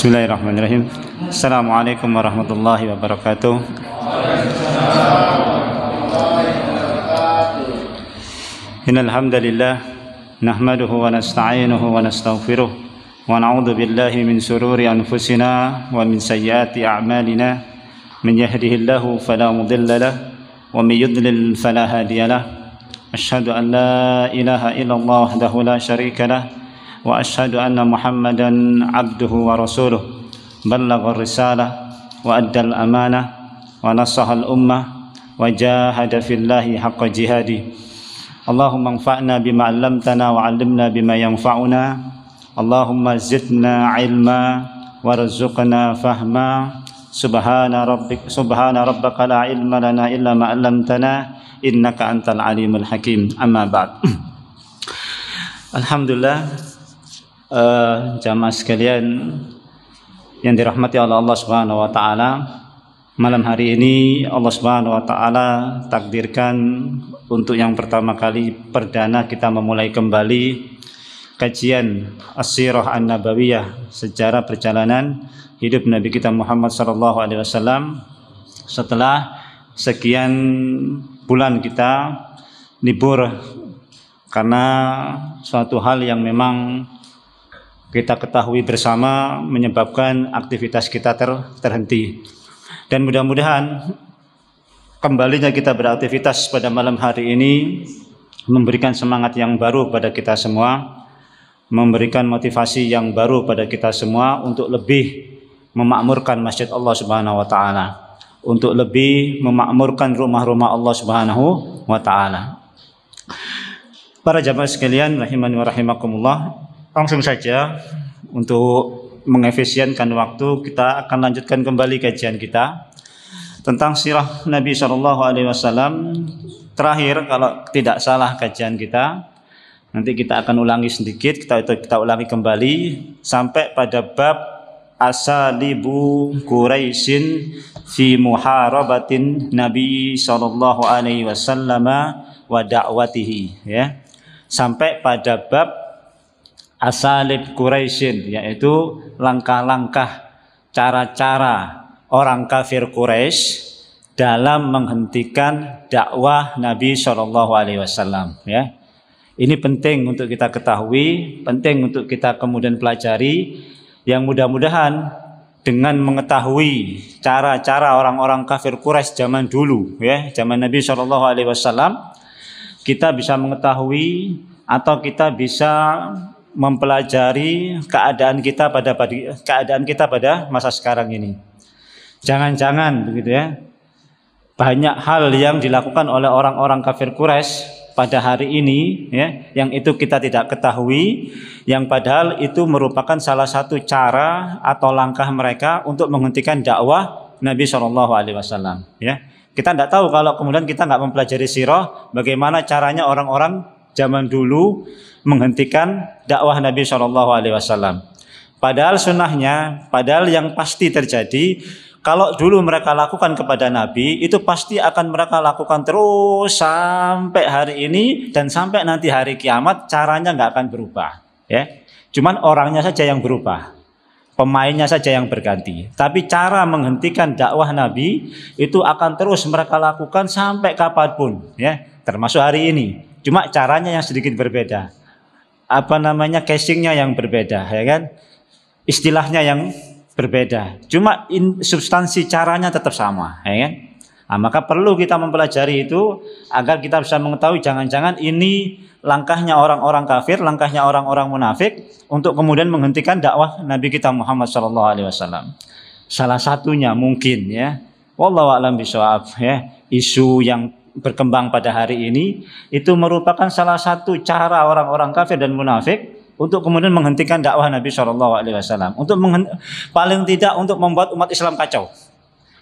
Bismillahirrahmanirrahim. Assalamualaikum warahmatullahi wabarakatuh. Innal hamdalillah nahmaduhu wa nasta'inuhu wa nastaghfiruh wa na'udzu billahi min shururi anfusina wa min sayyiati a'malina. Man yahdihillahu fala mudilla lahu wa man yudlil fala hadiya lahu. Asyhadu an la ilaha illallah wahdahu la syarika lahu wa asyhadu anna Muhammadan abduhu wa rasuluh. Ballagha risalah wa addal amanah wa nasaha al ummah wa jahada fillahi haqqa jihadi. Allahumma anfa'na bima 'allamtana wa 'allimna bima yanfa'una. Allahumma zidna ilma warzuqna fahma. Subhana rabbaka la ilma lana illa ma 'allamtana innaka antal alimul hakim. Amma ba'd. Alhamdulillah, jamaah sekalian yang dirahmati oleh Allah Subhanahu wa taala, malam hari ini Allah Subhanahu wa taala takdirkan untuk yang pertama kali perdana kita memulai kembali kajian As-Sirah An-Nabawiyah, sejarah perjalanan hidup Nabi kita Muhammad sallallahu alaihi wasallam. Setelah sekian bulan kita libur karena suatu hal yang memang kita ketahui bersama menyebabkan aktivitas kita terhenti. Dan mudah-mudahan kembalinya kita beraktivitas pada malam hari ini memberikan semangat yang baru pada kita semua, memberikan motivasi yang baru pada kita semua untuk lebih memakmurkan masjid Allah Subhanahu wa taala, untuk lebih memakmurkan rumah-rumah Allah Subhanahu wa taala. Para jamaah sekalian rahimani wa rahimakumullah, langsung saja untuk mengefisienkan waktu kita akan lanjutkan kembali kajian kita tentang sirah Nabi SAW. Terakhir kalau tidak salah kajian kita, nanti kita akan ulangi sedikit, kita ulangi kembali sampai pada bab asalibu Quraisyin fi muharabatin Nabi SAW wa da'watihi, ya, sampai pada bab asalib Quraisyin, yaitu langkah-langkah, cara-cara orang kafir Quraisy dalam menghentikan dakwah Nabi SAW. Ya, ini penting untuk kita ketahui, penting untuk kita kemudian pelajari, yang mudah-mudahan dengan mengetahui cara-cara orang-orang kafir Quraisy zaman dulu, ya, zaman Nabi SAW, kita bisa mengetahui atau kita bisa mempelajari keadaan kita pada masa sekarang ini. Jangan-jangan begitu ya, banyak hal yang dilakukan oleh orang-orang kafir Quraisy pada hari ini, ya, yang itu kita tidak ketahui, yang padahal itu merupakan salah satu cara atau langkah mereka untuk menghentikan dakwah Nabi SAW. Ya, kita tidak tahu kalau kemudian kita nggak mempelajari sirah, bagaimana caranya orang-orang zaman dulu menghentikan dakwah Nabi SAW. Padahal sunnahnya, padahal yang pasti terjadi, kalau dulu mereka lakukan kepada Nabi, itu pasti akan mereka lakukan terus sampai hari ini dan sampai nanti hari kiamat. Caranya nggak akan berubah, ya. Cuman orangnya saja yang berubah, pemainnya saja yang berganti. Tapi cara menghentikan dakwah Nabi itu akan terus mereka lakukan sampai kapanpun, ya, termasuk hari ini. Cuma caranya yang sedikit berbeda, casingnya yang berbeda, ya kan, istilahnya yang berbeda, cuma substansi caranya tetap sama, ya kan. Nah, maka perlu kita mempelajari itu agar kita bisa mengetahui jangan-jangan ini langkahnya orang-orang kafir, langkahnya orang-orang munafik untuk kemudian menghentikan dakwah Nabi kita Muhammad SAW. Salah satunya mungkin, ya, wallahu a'lam bishawab, ya, isu yang berkembang pada hari ini itu merupakan salah satu cara orang-orang kafir dan munafik untuk kemudian menghentikan dakwah Nabi SAW, untuk paling tidak untuk membuat umat Islam kacau,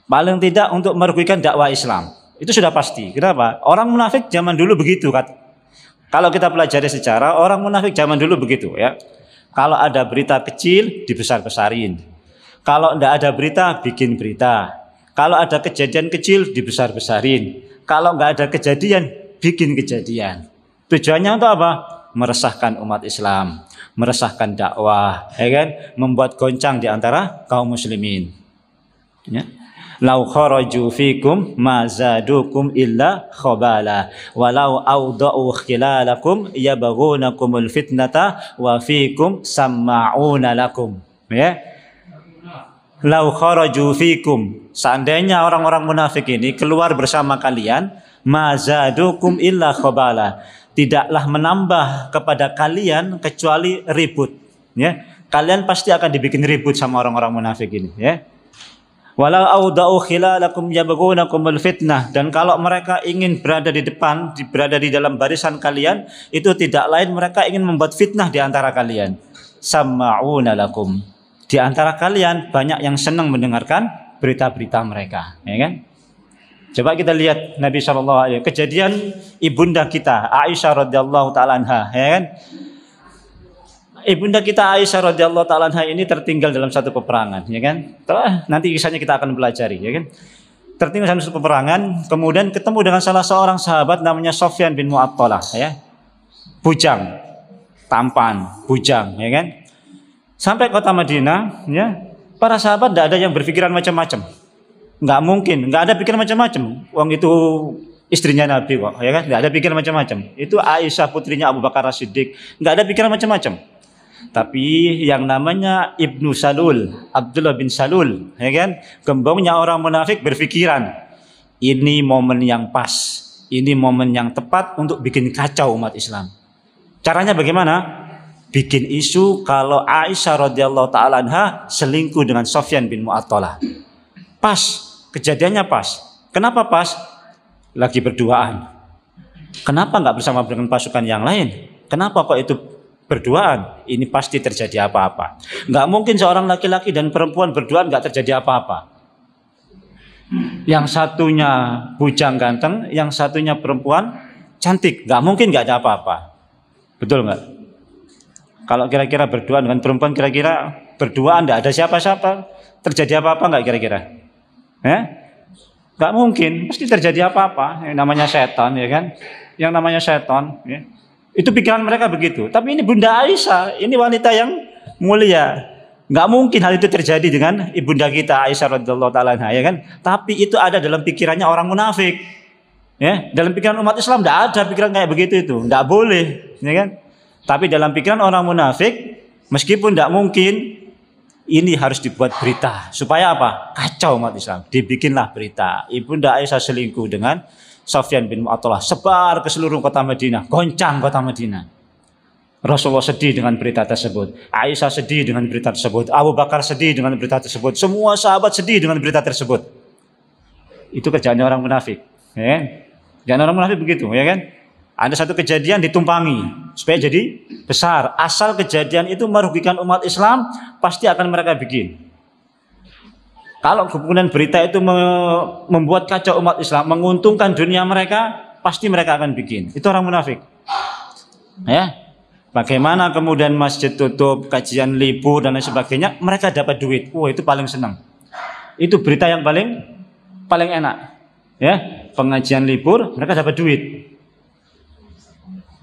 paling tidak untuk merugikan dakwah Islam. Itu sudah pasti. Kenapa? Orang munafik zaman dulu begitu, kan? Kalau kita pelajari sejarah, orang munafik zaman dulu begitu, ya. Kalau ada berita kecil dibesar-besarin, kalau tidak ada berita bikin berita, kalau ada kejadian kecil dibesar-besarin, kalau nggak ada kejadian bikin kejadian. Tujuannya untuk apa? Meresahkan umat Islam, meresahkan dakwah, ya kan, membuat goncang di antara kaum muslimin. Ya. Lau kharaju fikum ma zadukum illa khabala walau awda'u khilalakum yabghunakumul fitnata wa fikum samma'una lakum. Ya. Lau kharaju fikum, seandainya orang-orang munafik ini keluar bersama kalian, ma zadukum illa khabala, tidaklah menambah kepada kalian kecuali ribut. Ya. Kalian pasti akan dibikin ribut sama orang-orang munafik ini, ya. Walau auda'u khilalakum yabghunakumul fitnah, dan kalau mereka ingin berada di depan, berada di dalam barisan kalian, itu tidak lain mereka ingin membuat fitnah di antara kalian. Sama'una lakum, di antara kalian banyak yang senang mendengarkan berita-berita mereka, ya kan? Coba kita lihat Nabi SAW, kejadian ibunda kita Aisyah radhiyallahu taala anha, ya kan? Ibunda kita Aisyah radhiyallahu taala anha ini tertinggal dalam satu peperangan, ya kan? Nanti kisahnya kita akan pelajari, ya kan? Tertinggal dalam satu peperangan, kemudian ketemu dengan salah seorang sahabat namanya Sofyan bin Mu'athalah, ya. Bujang, tampan, bujang, ya kan? Sampai kota Madinah, ya. Para sahabat tidak ada yang berpikiran macam-macam. Nggak mungkin, nggak ada pikiran macam-macam. Wong itu istrinya Nabi kok, ya kan? Nggak ada pikiran macam-macam. Itu Aisyah putrinya Abu Bakar As-Siddiq, nggak ada pikiran macam-macam. Tapi yang namanya Ibnu Salul, Abdullah bin Salul, ya kan, gembongnya orang munafik berpikiran, ini momen yang pas, ini momen yang tepat untuk bikin kacau umat Islam. Caranya bagaimana? Bikin isu kalau Aisyah radhiyallahu taala anha selingkuh dengan Sofyan bin Mu'athalah. Pas, kejadiannya pas. Kenapa pas? Lagi berduaan. Kenapa nggak bersama dengan pasukan yang lain? Kenapa kok itu berduaan? Ini pasti terjadi apa-apa. Nggak mungkin seorang laki-laki dan perempuan berduaan nggak terjadi apa-apa. Yang satunya bujang ganteng, yang satunya perempuan cantik, nggak mungkin nggak ada apa-apa. Betul nggak? Kalau kira-kira berduaan dengan perempuan, kira-kira berduaan nggak ada siapa-siapa, terjadi apa-apa nggak kira-kira? Nggak mungkin, pasti terjadi apa-apa. Yang namanya setan, ya kan? Yang namanya setan, ya. Itu pikiran mereka begitu. Tapi ini Bunda Aisyah, ini wanita yang mulia. Nggak mungkin hal itu terjadi dengan ibunda kita Aisyah radhiyallahu taala anha, ya kan? Tapi itu ada dalam pikirannya orang munafik. Ya, dalam pikiran umat Islam tidak ada pikiran kayak begitu itu. Nggak boleh, ya kan? Tapi dalam pikiran orang munafik, meskipun tidak mungkin, ini harus dibuat berita. Supaya apa? Kacau umat Islam. Dibikinlah berita. Ibunda Aisyah selingkuh dengan Sofyan bin Mu'athalah, sebar ke seluruh kota Madinah, goncang kota Madinah. Rasulullah sedih dengan berita tersebut, Aisyah sedih dengan berita tersebut, Abu Bakar sedih dengan berita tersebut, semua sahabat sedih dengan berita tersebut. Itu kerjaan orang munafik, ya. Kerjaan orang munafik begitu, ya kan? Ada satu kejadian ditumpangi supaya jadi besar. Asal kejadian itu merugikan umat Islam, pasti akan mereka bikin. Kalau kemudian berita itu membuat kacau umat Islam, menguntungkan dunia mereka, pasti mereka akan bikin. Itu orang munafik. Ya. Bagaimana kemudian masjid tutup, kajian libur dan lain sebagainya, mereka dapat duit. Wah, itu paling senang. Itu berita yang paling enak. Ya, pengajian libur, mereka dapat duit.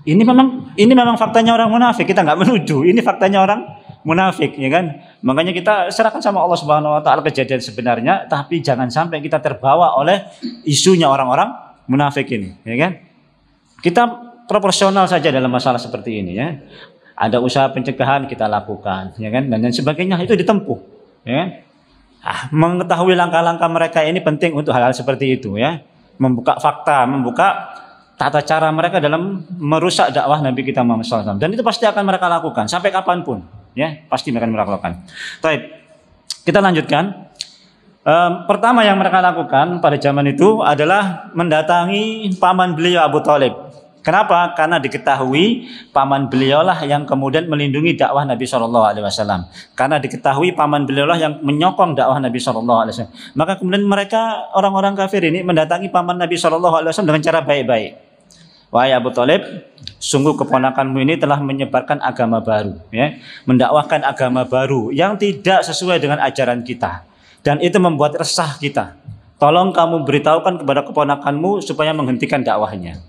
Ini memang faktanya orang munafik. Kita nggak menuduh. Ini faktanya orang munafik, ya kan? Makanya kita serahkan sama Allah Subhanahu wa taala kejadian sebenarnya, tapi jangan sampai kita terbawa oleh isunya orang-orang munafik ini, ya kan? Kita proporsional saja dalam masalah seperti ini, ya. Ada usaha pencegahan kita lakukan, ya kan? Dan sebagainya itu ditempuh, ya kan? Mengetahui langkah-langkah mereka ini penting untuk hal-hal seperti itu, ya. Membuka fakta, membuka tata cara mereka dalam merusak dakwah Nabi kita Muhammad SAW. Dan itu pasti akan mereka lakukan sampai kapanpun, ya, pasti mereka lakukan. Baik, kita lanjutkan. Pertama yang mereka lakukan pada zaman itu adalah mendatangi paman beliau Abu Thalib. Kenapa? Karena diketahui paman beliaulah yang kemudian melindungi dakwah Nabi SAW. Karena diketahui paman beliaulah yang menyokong dakwah Nabi SAW. Maka kemudian mereka orang-orang kafir ini mendatangi paman Nabi SAW dengan cara baik-baik. Wahai Abu Thalib, sungguh keponakanmu ini telah menyebarkan agama baru, ya, mendakwahkan agama baru yang tidak sesuai dengan ajaran kita, dan itu membuat resah kita. Tolong kamu beritahukan kepada keponakanmu supaya menghentikan dakwahnya.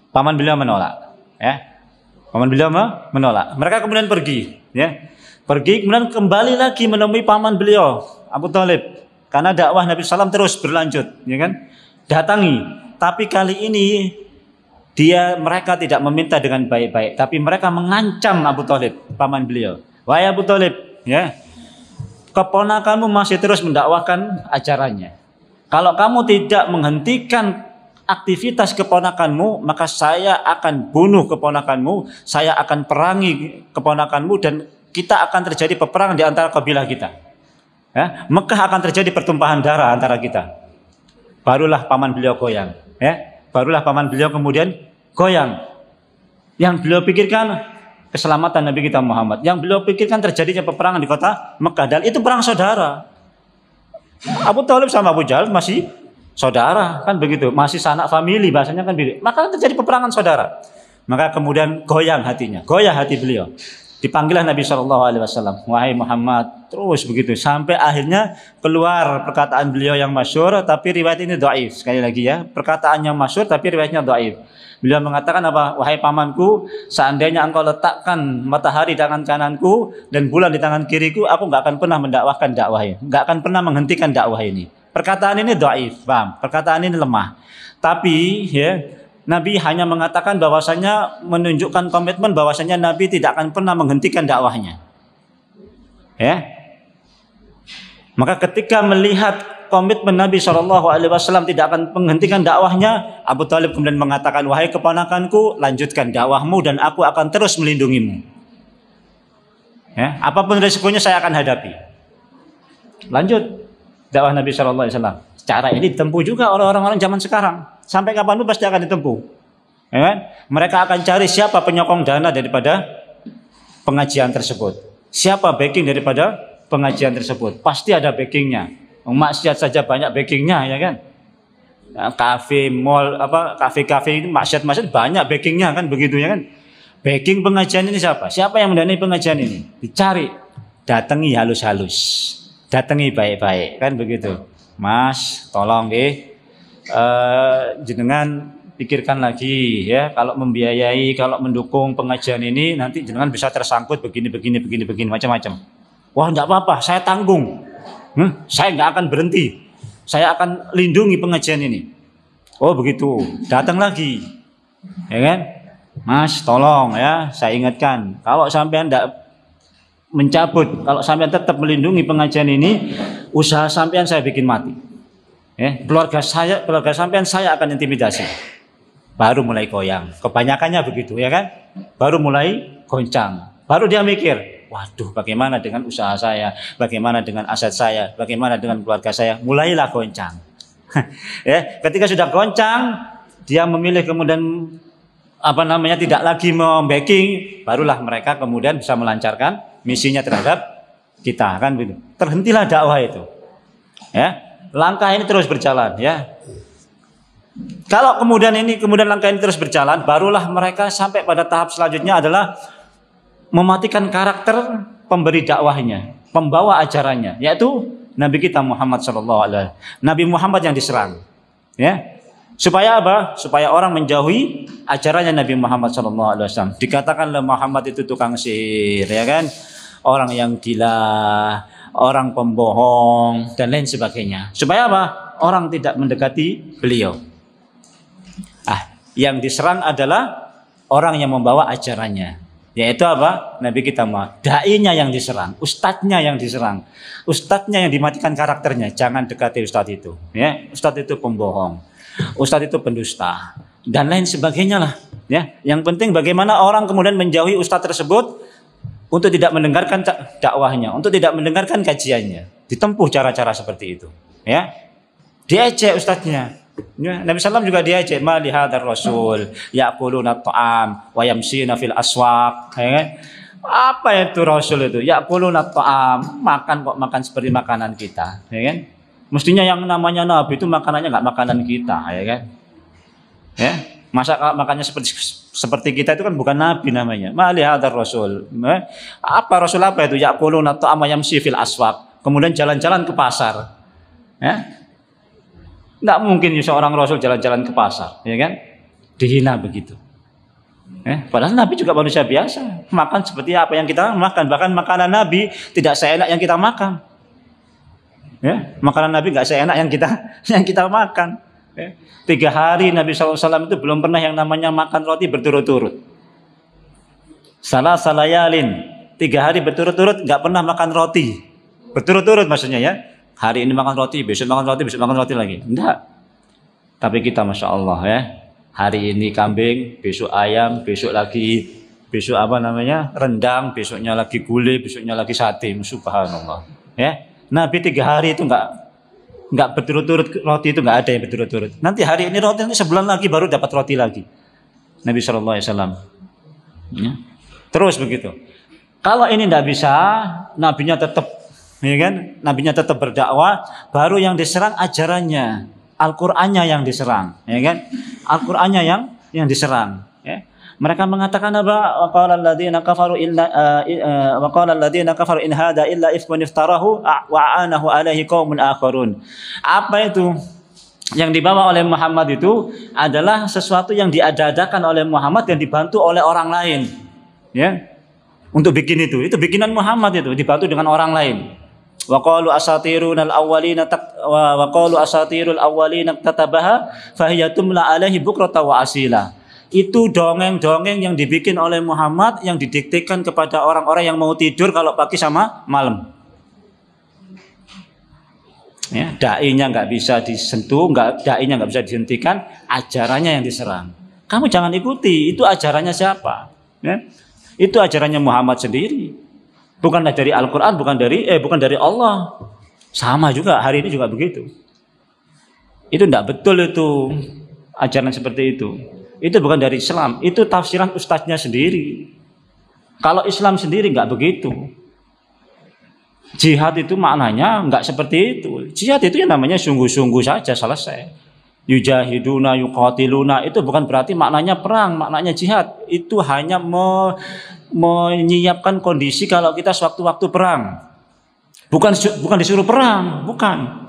Paman beliau menolak, ya. Paman beliau menolak. Mereka kemudian pergi, ya. Pergi kemudian kembali lagi menemui paman beliau Abu Thalib. Karena dakwah Nabi SAW terus berlanjut, ya kan? Datangi. Tapi kali ini mereka tidak meminta dengan baik-baik, tapi mereka mengancam Abu Thalib, paman beliau. Wahai Abu Thalib, ya. Keponakanmu masih terus mendakwahkan ajarannya. Kalau kamu tidak menghentikan aktivitas keponakanmu, maka saya akan bunuh keponakanmu, saya akan perangi keponakanmu, dan kita akan terjadi peperangan di antara kabilah kita. Ya, Mekah akan terjadi pertumpahan darah antara kita. Barulah paman beliau goyang. Ya, barulah paman beliau kemudian goyang. Yang beliau pikirkan keselamatan Nabi kita Muhammad. Yang beliau pikirkan terjadinya peperangan di kota Mekah, dan itu perang saudara. Abu Thalib sama Abu Jahal masih saudara, kan begitu, masih sanak famili bahasanya kan begitu. Maka terjadi peperangan saudara. Maka kemudian goyang hatinya, goyah hati beliau. Dipanggillah Nabi SAW, wahai Muhammad, terus begitu sampai akhirnya keluar perkataan beliau yang masyhur, tapi riwayat ini dhaif. Sekali lagi ya, perkataannya masyhur tapi riwayatnya dhaif. Beliau mengatakan apa? Wahai pamanku, seandainya engkau letakkan matahari di tangan kananku dan bulan di tangan kiriku, aku nggak akan pernah mendakwahkan dakwah ini, nggak akan pernah menghentikan dakwah ini. Perkataan ini dhaif, paham? Perkataan ini lemah. Tapi ya, Nabi hanya mengatakan bahwasanya, menunjukkan komitmen bahwasanya Nabi tidak akan pernah menghentikan dakwahnya. Ya. Maka ketika melihat komitmen Nabi SAW tidak akan menghentikan dakwahnya, Abu Thalib kemudian mengatakan, wahai keponakanku, lanjutkan dakwahmu dan aku akan terus melindungimu. Ya. Apapun resikonya saya akan hadapi. Lanjut dakwah Nabi SAW. Cara ini ditempuh juga oleh orang-orang zaman sekarang. Sampai kapanpun pasti akan ditempuh. Ya kan? Mereka akan cari siapa penyokong dana daripada pengajian tersebut. Siapa backing daripada pengajian tersebut. Pasti ada backingnya. Maksiat saja banyak backingnya, ya kan? Kafe, mall, kafe-kafe ini maksiat banyak backingnya, kan begitu, ya kan? Backing pengajian ini siapa? Siapa yang mendanai pengajian ini? Dicari. Datangi halus-halus. Datangi baik-baik, kan begitu. Mas, tolong deh, jenengan pikirkan lagi ya, kalau membiayai, kalau mendukung pengajian ini nanti jenengan bisa tersangkut begini macam-macam. Wah, enggak apa-apa, saya tanggung. Saya enggak akan berhenti. Saya akan lindungi pengajian ini. Oh, begitu. Datang lagi. Ya kan? Mas, tolong ya, saya ingatkan, kalau sampean enggak mencabut, kalau sampean tetap melindungi pengajian ini, usaha sampean saya bikin mati. Ya, keluarga sampean saya akan intimidasi. Baru mulai goyang. Kebanyakannya begitu, ya kan? Baru mulai goncang. Baru dia mikir, waduh, bagaimana dengan usaha saya? Bagaimana dengan aset saya? Bagaimana dengan keluarga saya? Mulailah goncang. Ya, ketika sudah goncang, dia memilih kemudian tidak lagi membacking, barulah mereka kemudian bisa melancarkan misinya terhadap kita, kan begitu. Terhentilah dakwah itu. Ya. Langkah ini terus berjalan, ya. Kalau kemudian langkah ini terus berjalan, barulah mereka sampai pada tahap selanjutnya adalah mematikan karakter pemberi dakwahnya, pembawa ajarannya, yaitu Nabi kita Muhammad SAW. Nabi Muhammad yang diserang. Ya. Supaya apa? Supaya orang menjauhi ajarannya Nabi Muhammad SAW. Dikatakanlah Muhammad itu tukang sihir, ya kan? Orang yang gila, orang pembohong, dan lain sebagainya. Supaya apa? Orang tidak mendekati beliau. Yang diserang adalah orang yang membawa ajarannya. Yaitu apa? Nabi kita Muhammad. Da'inya yang diserang, ustadznya yang diserang. Ustadznya yang dimatikan karakternya. Jangan dekati ustadz itu. Ya, ustadz itu pembohong. Ustadz itu pendusta. Dan lain sebagainya lah. Ya, yang penting bagaimana orang kemudian menjauhi ustadz tersebut untuk tidak mendengarkan dakwahnya, untuk tidak mendengarkan kajiannya. Ditempuh cara-cara seperti itu. Ya, diejek ustadznya. Ya, Nabi SAW juga diejek. Ma li hadzal rasul ya'kuluna ta'am wa yamshina fil aswaq. Ya kan? Apa itu rasul itu? Ya'kuluna ta'am, makan kok makan seperti makanan kita, ya kan? Mestinya yang namanya nabi itu makanannya enggak makanan kita, ya kan? Ya, masa makannya seperti kita itu kan bukan nabi namanya. Ma li hadzal rasul. Apa rasul apa itu? Ya'kuluna ta'am wa yamshi fil aswaq. Kemudian jalan-jalan ke pasar. Ya. Nggak mungkin seorang rasul jalan-jalan ke pasar, ya kan? Dihina begitu. Padahal Nabi juga manusia biasa, makan seperti apa yang kita makan. Bahkan makanan Nabi tidak seenak yang kita makan. Makanan Nabi nggak seenak yang kita makan. 3 hari Nabi SAW itu belum pernah yang namanya makan roti berturut-turut. Salah salayalin, 3 hari berturut-turut nggak pernah makan roti berturut-turut, maksudnya ya. Hari ini makan roti, besok makan roti, besok makan roti lagi. Enggak. Tapi kita masya Allah ya. Hari ini kambing, besok ayam, besok lagi rendang, besoknya lagi gulai, besoknya lagi sate. Subhanallah. Ya. Nabi 3 hari itu nggak berturut-turut roti, itu nggak ada yang berturut-turut. Nanti hari ini roti, nanti sebulan lagi baru dapat roti lagi. Nabi SAW. Ya. Terus begitu. Kalau ini tidak bisa, nabinya tetap, ya kan? Nabinya tetap berdakwah, baru yang diserang ajarannya, Al-Qur'annya yang diserang, ya kan? Al-Qur'annya yang diserang. Ya. Mereka mengatakan apa? Waqala alladziina kafaru in hada illa ifkun iftarahu wa anahu alaihi qaumun akharun. Apa itu? Yang dibawa oleh Muhammad itu adalah sesuatu yang diada-adakan oleh Muhammad dan dibantu oleh orang lain. Ya, untuk bikin itu bikinan Muhammad, itu dibantu dengan orang lain. Wa qalu asatirul awwalina tatabaha fahiya tumla alaihi bukrata wa asila. Itu dongeng-dongeng yang dibikin oleh Muhammad, yang didiktekan kepada orang-orang yang mau tidur kalau pagi sama malam. Ya, dai-nya nggak bisa disentuh, dai-nya nggak bisa dihentikan, ajarannya yang diserang. Kamu jangan ikuti, itu ajarannya siapa? Ya. Itu ajarannya Muhammad sendiri, bukanlah dari Al-Quran, bukan dari Allah. Sama juga hari ini juga begitu. Itu tidak betul, itu ajaran seperti itu. Itu bukan dari Islam, itu tafsiran ustadznya sendiri. Kalau Islam sendiri nggak begitu. Jihad itu maknanya nggak seperti itu. Jihad itu yang namanya sungguh-sungguh saja, selesai. Yujahiduna yuqatiluna itu bukan berarti maknanya perang, maknanya jihad. Itu hanya menyiapkan kondisi kalau kita sewaktu-waktu perang. Bukan disuruh perang, bukan.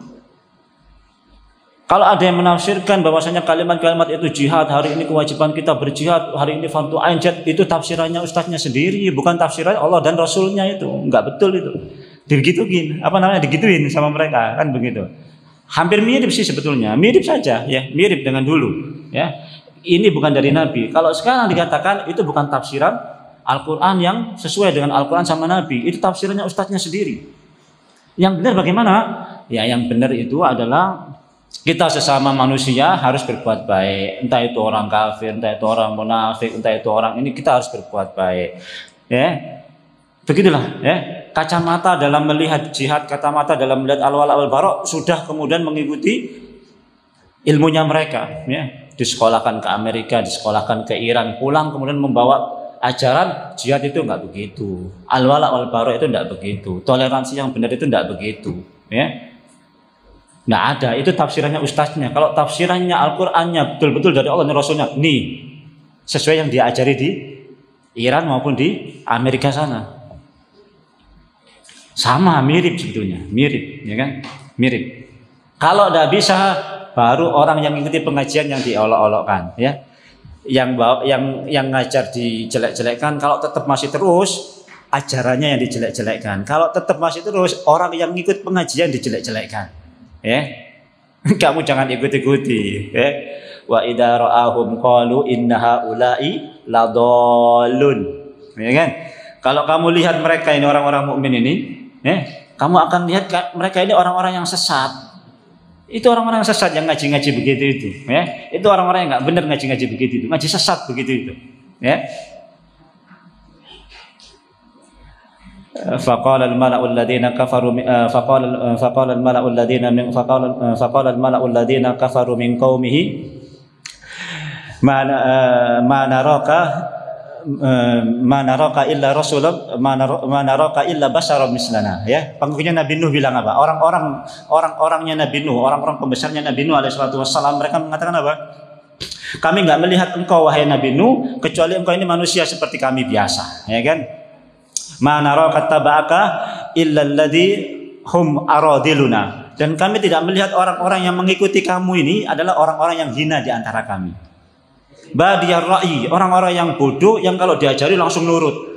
Kalau ada yang menafsirkan bahwasanya kalimat-kalimat itu jihad, hari ini kewajiban kita berjihad, hari ini fardu ain, itu tafsirannya ustadznya sendiri, bukan tafsiran Allah dan Rasulnya. Itu enggak betul itu. Digituin, digituin sama mereka, kan begitu. Hampir mirip sih sebetulnya, mirip saja ya, mirip dengan dulu ya. Ini bukan dari Nabi. Kalau sekarang dikatakan itu bukan tafsiran Al-Qur'an yang sesuai dengan Al-Qur'an sama Nabi, itu tafsirannya ustadznya sendiri. Yang benar bagaimana? Ya, yang benar itu adalah kita sesama manusia harus berbuat baik. Entah itu orang kafir, entah itu orang munafik, entah itu orang ini, kita harus berbuat baik. Ya. Begitulah ya. Kacamata dalam melihat jihad, kacamata dalam melihat al-wala wal bara sudah kemudian mengikuti ilmunya mereka ya. Disekolahkan ke Amerika, disekolahkan ke Iran, pulang kemudian membawa ajaran jihad itu enggak begitu. Al-wala wal bara itu enggak begitu. Toleransi yang benar itu enggak begitu ya. Enggak ada, itu tafsirannya ustaznya. Kalau tafsirannya Al-Qur'annya betul-betul dari Allah dan Rasulnya, nih sesuai yang diajari di Iran maupun di Amerika sana. Sama, mirip sebetulnya, mirip, ya kan? Mirip. Kalau tidak bisa, baru orang yang mengikuti pengajian yang diolok-olokkan, ya. Yang ngajar dijelek-jelekkan. Kalau tetap masih terus, ajarannya yang dijelek-jelekkan. Kalau tetap masih terus, orang yang ngikut pengajian dijelek-jelekkan, ya. Kamu jangan ikut-ikuti, ya. Wa idza ra'ahum qalu inna haula'i ladallun, ya kan? Kalau kamu lihat mereka ini orang-orang mukmin ini, kamu akan lihat mereka ini orang-orang yang sesat. Itu orang-orang yang sesat yang ngaji-ngaji begitu itu, ya. Itu orang-orang yang nggak benar ngaji-ngaji begitu itu, ngaji sesat begitu itu, ya. Faqala al-mala'u alladziina kafaru faqala al-mala'u alladziina kafaru min qaumihi ma naraka illa rasulun ma naraka illa basyaran mislana, ya. Pengikutnya Nabi Nuh bilang apa? Orang-orangnya Nabi Nuh, orang-orang pembesarnya Nabi Nuh alaihi salatu wassalam, mereka mengatakan apa? Kami enggak melihat engkau wahai Nabi Nuh kecuali engkau ini manusia seperti kami biasa, ya kan? Ma naraka tabaka illa alladhi hum aradiluna. Dan kami tidak melihat orang-orang yang mengikuti kamu ini adalah orang-orang yang hina di antara kami. Badiyar ra'i, orang-orang yang bodoh yang kalau diajari langsung nurut.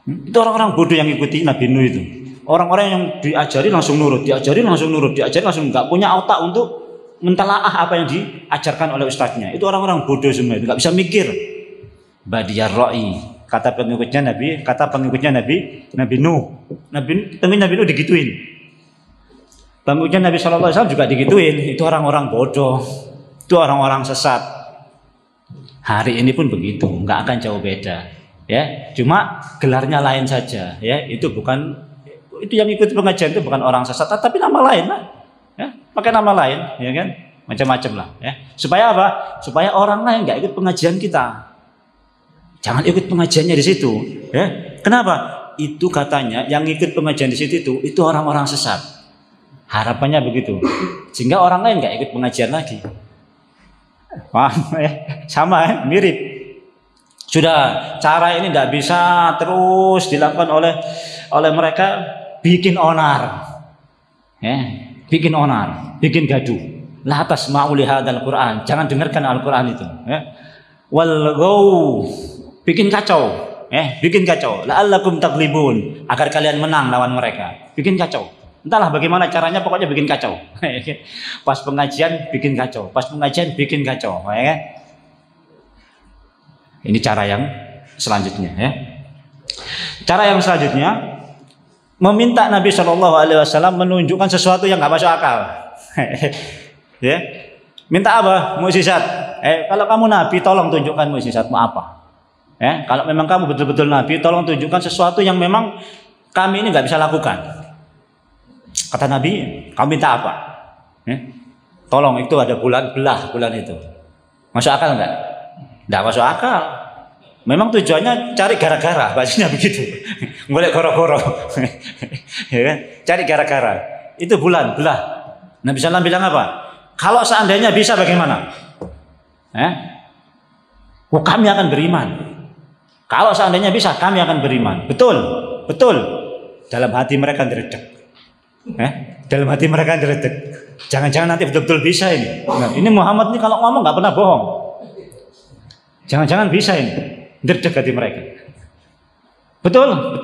Itu orang-orang bodoh yang ikuti Nabi Nuh itu. Orang-orang yang diajari langsung nurut, diajari langsung nggak punya otak untuk mentelaah apa yang diajarkan oleh ustadznya. Itu orang-orang bodoh semua, nggak bisa mikir. Badiyar ra'i, kata pengikutnya Nabi Nuh. Nabi Nuh digituin. Pengikutnya Nabi SAW juga digituin. Itu orang-orang bodoh, itu orang-orang sesat. Hari ini pun begitu, nggak akan jauh beda. Ya, cuma gelarnya lain saja. Ya, itu yang ikut pengajian itu bukan orang sesat, tapi nama lain lah. Ya, pakai nama lain, ya kan? Macam-macam lah. Ya. Supaya apa? Supaya orang lain nggak ikut pengajian kita. Jangan ikut pengajiannya di situ. Ya. Kenapa? Itu katanya yang ikut pengajian di situ itu orang-orang sesat. Harapannya begitu. Sehingga orang lain nggak ikut pengajian lagi. Paham ya? Sama ya? Mirip. Sudah cara ini tidak bisa terus dilakukan oleh mereka, bikin onar. Ya, bikin onar, bikin gaduh. La tasma'u li hadzal Qur'an. Jangan dengarkan Al-Qur'an itu, ya. Wal ghaw, bikin kacau, bikin kacau. La'allakum taghlibun, agar kalian menang lawan mereka. Bikin kacau. Entahlah bagaimana caranya, pokoknya bikin kacau. Pas pengajian bikin kacau, pas pengajian bikin kacau, ya. Ini cara yang selanjutnya, ya. Cara yang selanjutnya meminta Nabi Shallallahu Alaihi Wasallam menunjukkan sesuatu yang nggak masuk akal. Ya, minta apa? Mukjizat. Kalau kamu Nabi, tolong tunjukkan mukjizatmu apa. Kalau memang kamu betul-betul Nabi, tolong tunjukkan sesuatu yang memang kami ini nggak bisa lakukan. Kata Nabi, kamu minta apa? Tolong, itu ada bulan itu. Masuk akal nggak? Nggak masuk akal. Memang tujuannya cari gara-gara, bahasanya begitu. Boleh goro-goro. Cari gara-gara. Itu bulan belah. Nabi SAW bilang apa? Kalau seandainya bisa bagaimana? Kami akan beriman. Kalau seandainya bisa, kami akan beriman. Betul. Dalam hati mereka diredek. Dalam hati mereka diredek. Jangan-jangan nanti betul-betul bisa ini. Nah, ini Muhammad ini kalau ngomong nggak pernah bohong. Jangan-jangan bisa ini. Diredek hati mereka. Betul.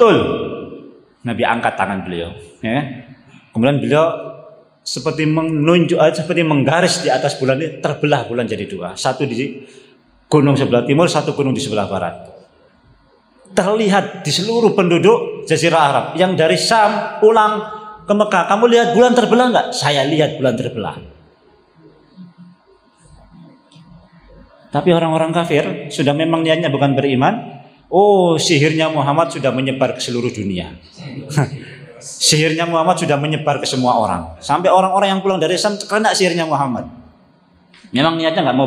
Nabi angkat tangan beliau. Kemudian beliau seperti menunjuk, seperti menggaris di atas bulan ini, terbelah bulan jadi dua. Satu di gunung sebelah timur, satu gunung di sebelah barat. Terlihat di seluruh penduduk Jazirah Arab yang dari Syam pulang ke Mekah. Kamu lihat bulan terbelah nggak? Saya lihat bulan terbelah. Tapi orang-orang kafir sudah memang niatnya bukan beriman. Oh, sihirnya Muhammad sudah menyebar ke seluruh dunia. Sihirnya Muhammad sudah menyebar ke semua orang. Sampai orang-orang yang pulang dari Syam kena sihirnya Muhammad. Memang niatnya nggak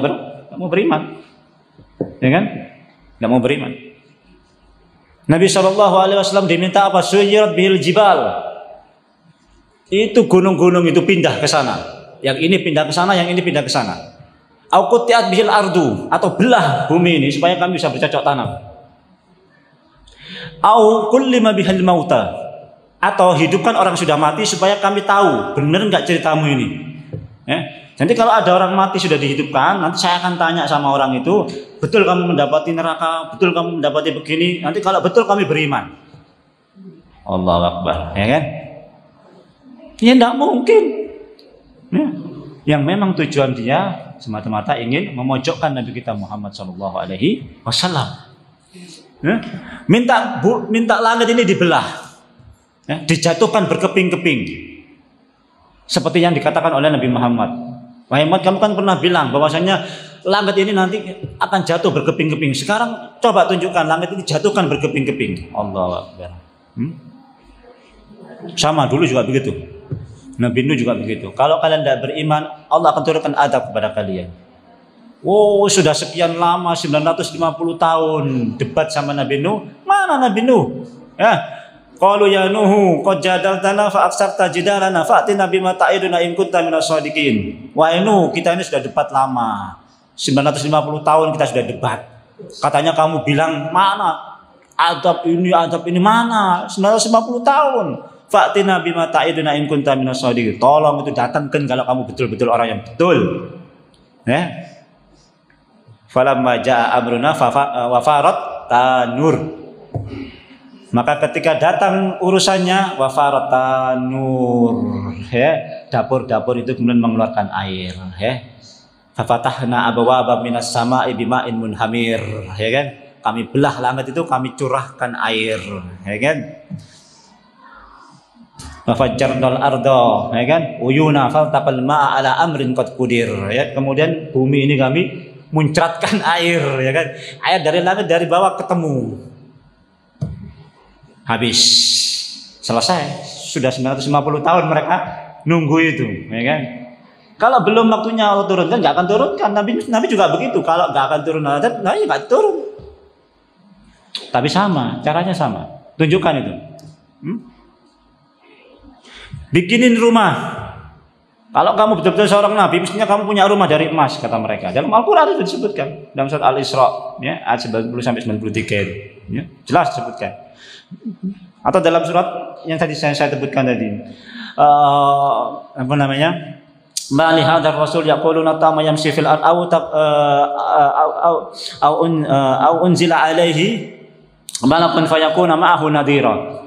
mau beriman, ya kan? Nggak mau beriman. Nabi SAW diminta apa? Suyirat bihil jibal. Itu gunung-gunung itu pindah ke sana. Yang ini pindah ke sana, yang ini pindah ke sana. Au qutti'at bihil ardu, atau belah bumi ini supaya kami bisa bercocok tanam. Au kullima bihil mauta, atau hidupkan orang sudah mati supaya kami tahu benar nggak ceritamu ini. Jadi kalau ada orang mati sudah dihidupkan, nanti saya akan tanya sama orang itu, betul kamu mendapati neraka, betul kamu mendapati begini. Nanti kalau betul kami beriman. Allahu Akbar, ya kan? Ya tidak mungkin. Yang memang tujuan dia semata-mata ingin memojokkan Nabi kita Muhammad Shallallahu Alaihi Wasallam. Minta langit ini dibelah, dijatuhkan berkeping-keping, seperti yang dikatakan oleh Nabi Muhammad. Muhammad, kamu kan pernah bilang bahwasanya langit ini nanti akan jatuh berkeping-keping. Sekarang coba tunjukkan langit ini jatuhkan berkeping-keping. Allahu Akbar. Sama dulu juga begitu. Nabi Nuh juga begitu. Kalau kalian tidak beriman, Allah akan turunkan adab kepada kalian. Wow, sudah sekian lama, 950 tahun debat sama Nabi Nuh. Mana Nabi Nuh? Qalu ya Nuhu qad jadaltana fa aksarta jidalana fa'tina bima ta'iduna in kunta minas shadiqin. Wahai Nuh, kita ini sudah debat lama. 950 tahun kita sudah debat. Katanya kamu bilang mana adab ini mana? 950 tahun. Fa'tina bima ta'iduna in kunta minas shadiqin. Tolong itu datangkan kalau kamu betul-betul orang yang betul. Falamma jaa amruna wafarat tanur. Maka ketika datang urusannya wafarat tanur, ya, dapur-dapur itu kemudian mengeluarkan air, ya. Fafatahna abwaaba minas samaa'i bima'in munhamir, ya kan? Kami belah langit itu, kami curahkan air, ya kan? Fafajjarnal arda, ya kan? Uyuna faltaqal ma'a ala amrin qad qudir, ya. Kemudian bumi ini kami muncratkan air, ya kan? Air dari langit dari bawah ketemu. Habis, selesai. Sudah 950 tahun mereka nunggu itu, ya kan? Kalau belum waktunya Allah turunkan, nggak akan turunkan. Nabi juga begitu. Kalau nggak akan turun azab, nah ya nggak turun. Tapi sama, caranya sama. Tunjukkan itu. Bikinin rumah. Kalau kamu betul-betul seorang nabi, mestinya kamu punya rumah dari emas, kata mereka. Dalam Al-Quran itu disebutkan dalam surat Al-Isra, ya, ayat 90 sampai 93 itu, ya, jelas disebutkan. Atau dalam surat yang tadi saya sebutkan tadi, apa namanya? Ma li hadzal rasul yaquluna tama yamshi fil ard aw unzila alaihi malakun fayakuna ma'ahu nadhira.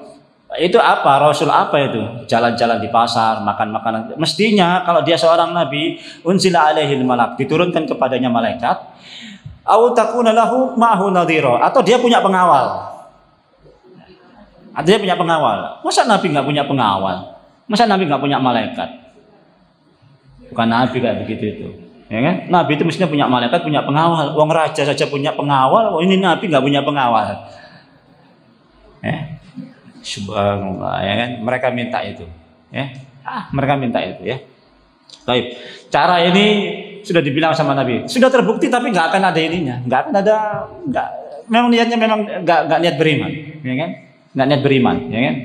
Itu apa? Rasul apa itu? Jalan-jalan di pasar, makan makanan. Mestinya kalau dia seorang nabi, unzila alaihi malak, diturunkan kepadanya malaikat, aw takuna lahu ma'ahu nadhira, atau dia punya pengawal. Dia punya pengawal. Masa Nabi nggak punya pengawal? Masa Nabi nggak punya malaikat? Bukan Nabi kayak begitu itu, ya kan? Nabi itu mestinya punya malaikat, punya pengawal. Wong raja saja punya pengawal. Ini Nabi nggak punya pengawal. Subhanallah, ya kan? Mereka minta itu, ya. Mereka minta itu, ya. Baik. Cara ini sudah dibilang sama Nabi. Sudah terbukti, tapi nggak akan ada ininya. Nggak akan ada. Memang niatnya memang nggak niat beriman, ya kan? Nggak niat beriman, ya kan?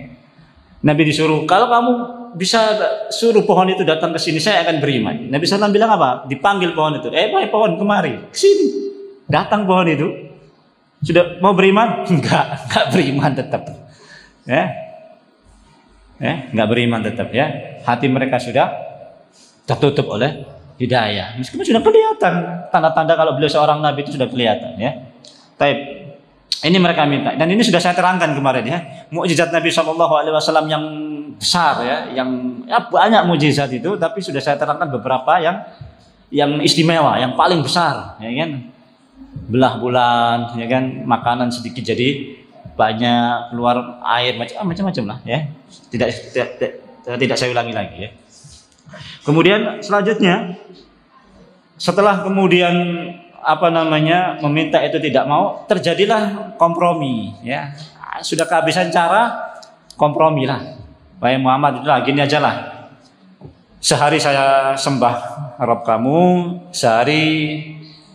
Nabi disuruh, kalau kamu bisa suruh pohon itu datang ke sini, saya akan beriman. Nabi SAW bilang apa? Dipanggil pohon itu, pohon kemari, ke sini. Datang pohon itu, sudah mau beriman? Enggak beriman tetap, ya, nggak beriman tetap, ya. Hati mereka sudah tertutup oleh hidayah. Meskipun sudah kelihatan tanda-tanda kalau beliau seorang nabi itu sudah kelihatan, ya. Tapi ini mereka minta, dan ini sudah saya terangkan kemarin, ya, mukjizat Nabi SAW yang besar, ya, yang banyak mukjizat itu, tapi sudah saya terangkan beberapa yang istimewa, yang paling besar, ya kan, belah bulan, ya kan, makanan sedikit jadi banyak, keluar air macam-macam lah, ya, tidak saya ulangi lagi, ya. Kemudian selanjutnya, setelah kemudian meminta itu tidak mau, terjadilah kompromi, ya. Sudah kehabisan cara, kompromi lah. Wahai Muhammad, itulah gini aja lah. Sehari saya sembah Rob kamu, sehari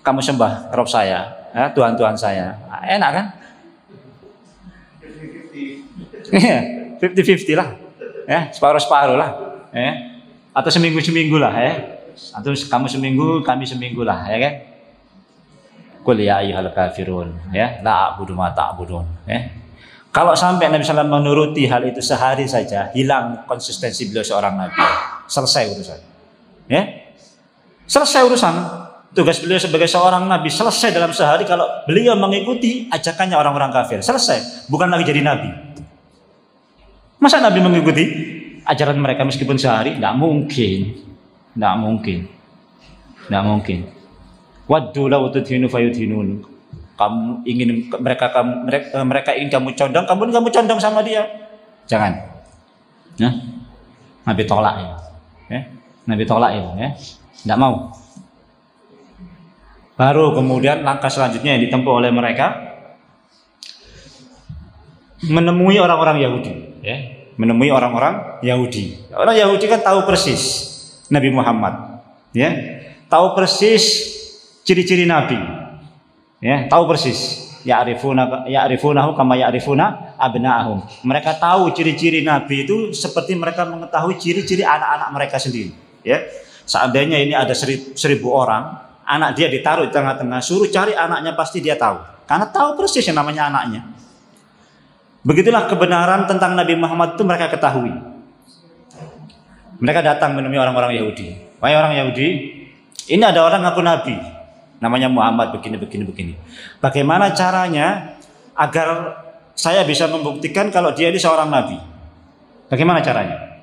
kamu sembah Rob saya, ya, Tuhan saya. Enak kan? 50-50 lah, ya, separuh-separuh lah, ya. Atau seminggu-seminggu lah, ya. Atau kamu seminggu, kami seminggu lah, ya kan? Qul ya ayyuhal kafirun, ya, la a'budu ma ta'budun, ya. Kalau sampai Nabi SAW menuruti hal itu sehari saja, hilang konsistensi beliau seorang nabi. Selesai urusan, ya. Selesai urusan. Tugas beliau sebagai seorang nabi selesai dalam sehari kalau beliau mengikuti ajakannya orang-orang kafir. Selesai, bukan lagi jadi nabi. Masa Nabi mengikuti ajaran mereka meskipun sehari? Tidak mungkin. Waddu law tudhinu fayudhinun. Kamu ingin mereka ingin kamu condong, kamu condong sama dia. Jangan. Ya. Nabi tolak ya. Nabi tolak itu, ya. Tidak mau. Baru kemudian langkah selanjutnya yang ditempuh oleh mereka menemui orang-orang Yahudi, ya. Menemui orang-orang Yahudi. Orang Yahudi kan tahu persis Nabi Muhammad, ya. Tahu persis ciri-ciri Nabi, ya, tahu persis. Ya'rifunahu kama ya'rifuna abna'ahum. Mereka tahu ciri-ciri Nabi itu seperti mereka mengetahui ciri-ciri anak-anak mereka sendiri, ya. Seandainya ini ada 1000 orang, anak dia ditaruh di tengah-tengah, suruh cari anaknya pasti dia tahu, karena tahu persis yang namanya anaknya. Begitulah kebenaran tentang Nabi Muhammad itu mereka ketahui. Mereka datang menemui orang-orang Yahudi. Wahai orang Yahudi, ini ada orang ngaku Nabi. namanya Muhammad begini begini begini. Bagaimana caranya agar saya bisa membuktikan kalau dia ini seorang nabi? Bagaimana caranya?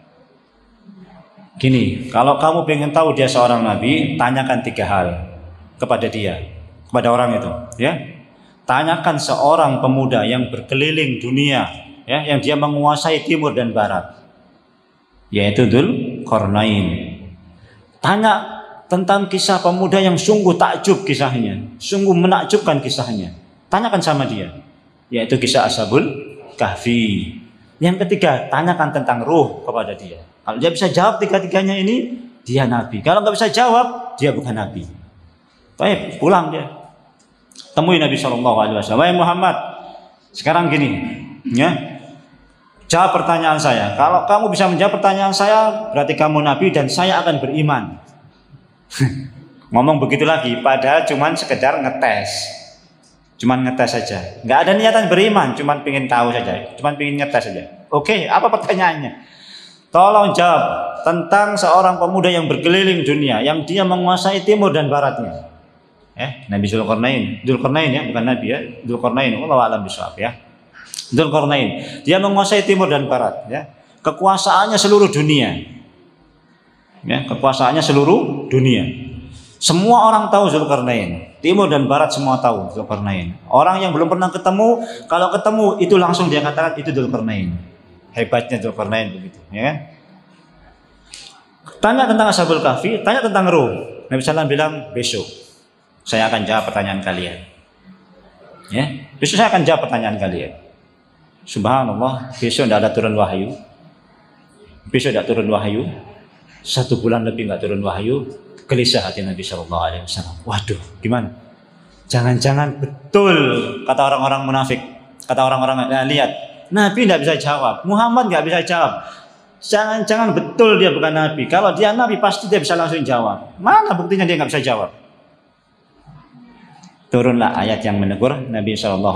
Gini, kalau kamu pengen tahu dia seorang nabi, tanyakan 3 hal kepada dia, kepada orang itu, ya. Tanyakan seorang pemuda yang berkeliling dunia, ya, yang dia menguasai timur dan barat, yaitu Dzulqarnain. Tanya tentang kisah pemuda yang sungguh takjub kisahnya, sungguh menakjubkan kisahnya. Tanyakan sama dia, yaitu kisah Ashabul Kahfi. Yang ketiga, tanyakan tentang ruh kepada dia. Kalau dia bisa jawab 3-tiganya ini, dia nabi. Kalau nggak bisa jawab, dia bukan nabi. Baik, pulang dia. Temui Nabi SAW. Wahai Muhammad, sekarang gini, ya, jawab pertanyaan saya. Kalau kamu bisa menjawab pertanyaan saya, berarti kamu nabi dan saya akan beriman. Ngomong begitu lagi, padahal cuman sekedar ngetes, cuman ngetes saja. Nggak ada niatan beriman, cuman pengen tahu saja, cuman pengen ngetes saja. Oke, apa pertanyaannya? Tolong jawab tentang seorang pemuda yang berkeliling dunia, yang dia menguasai timur dan baratnya. Nabi Dzulqarnain ya, bukan Nabi ya, Dzulqarnain. Wallahu a'lam bishawab ya. Dzulqarnain, dia menguasai timur dan barat, ya. Kekuasaannya seluruh dunia. Ya, kekuasaannya seluruh dunia. Semua orang tahu Dzulqarnain, timur dan barat semua tahu Dzulqarnain. Orang yang belum pernah ketemu, kalau ketemu itu langsung dia katakan itu Dzulqarnain. Hebatnya Dzulqarnain begitu, ya kan? Tanya tentang Ashabul Kahfi, tanya tentang ruh. Nabi SAW bilang besok saya akan jawab pertanyaan kalian. Ya, besok saya akan jawab pertanyaan kalian. Subhanallah, besok tidak ada turun wahyu. Besok tidak turun wahyu. 1 bulan lebih nggak turun wahyu. Gelisah hati Nabi SAW. Waduh, gimana? Jangan-jangan betul kata orang-orang munafik, kata orang-orang lihat, Nabi tidak bisa jawab, Muhammad nggak bisa jawab. Jangan-jangan betul dia bukan Nabi. Kalau dia Nabi pasti dia bisa langsung jawab. Mana buktinya dia nggak bisa jawab? Turunlah ayat yang menegur Nabi SAW.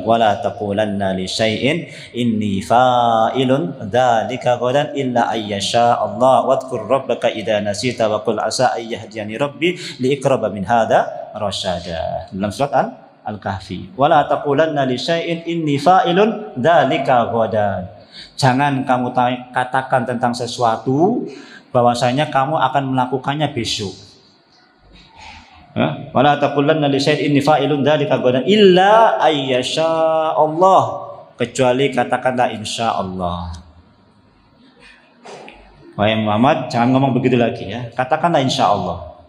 Wala taqulanna li syai'in inni fa'ilun dzalika ghadan illa ayyasha Allah wadhkur rabbaka idza nasita wa qul asa ayyahdiyani rabbi liiqraba min hadza rasyada. Dalam surat Al-Kahfi. Wala taqulanna li syai'in inni fa'ilun dzalika ghadan. Jangan kamu katakan tentang sesuatu bahwasanya kamu akan melakukannya besok. Wala taqulanna li syai'in inni fa'ilun dzalika ghadan illa ayyasha Allah, kecuali katakanlah insyaallah. Wahai Muhammad, jangan ngomong begitu lagi ya. Katakanlah insyaallah.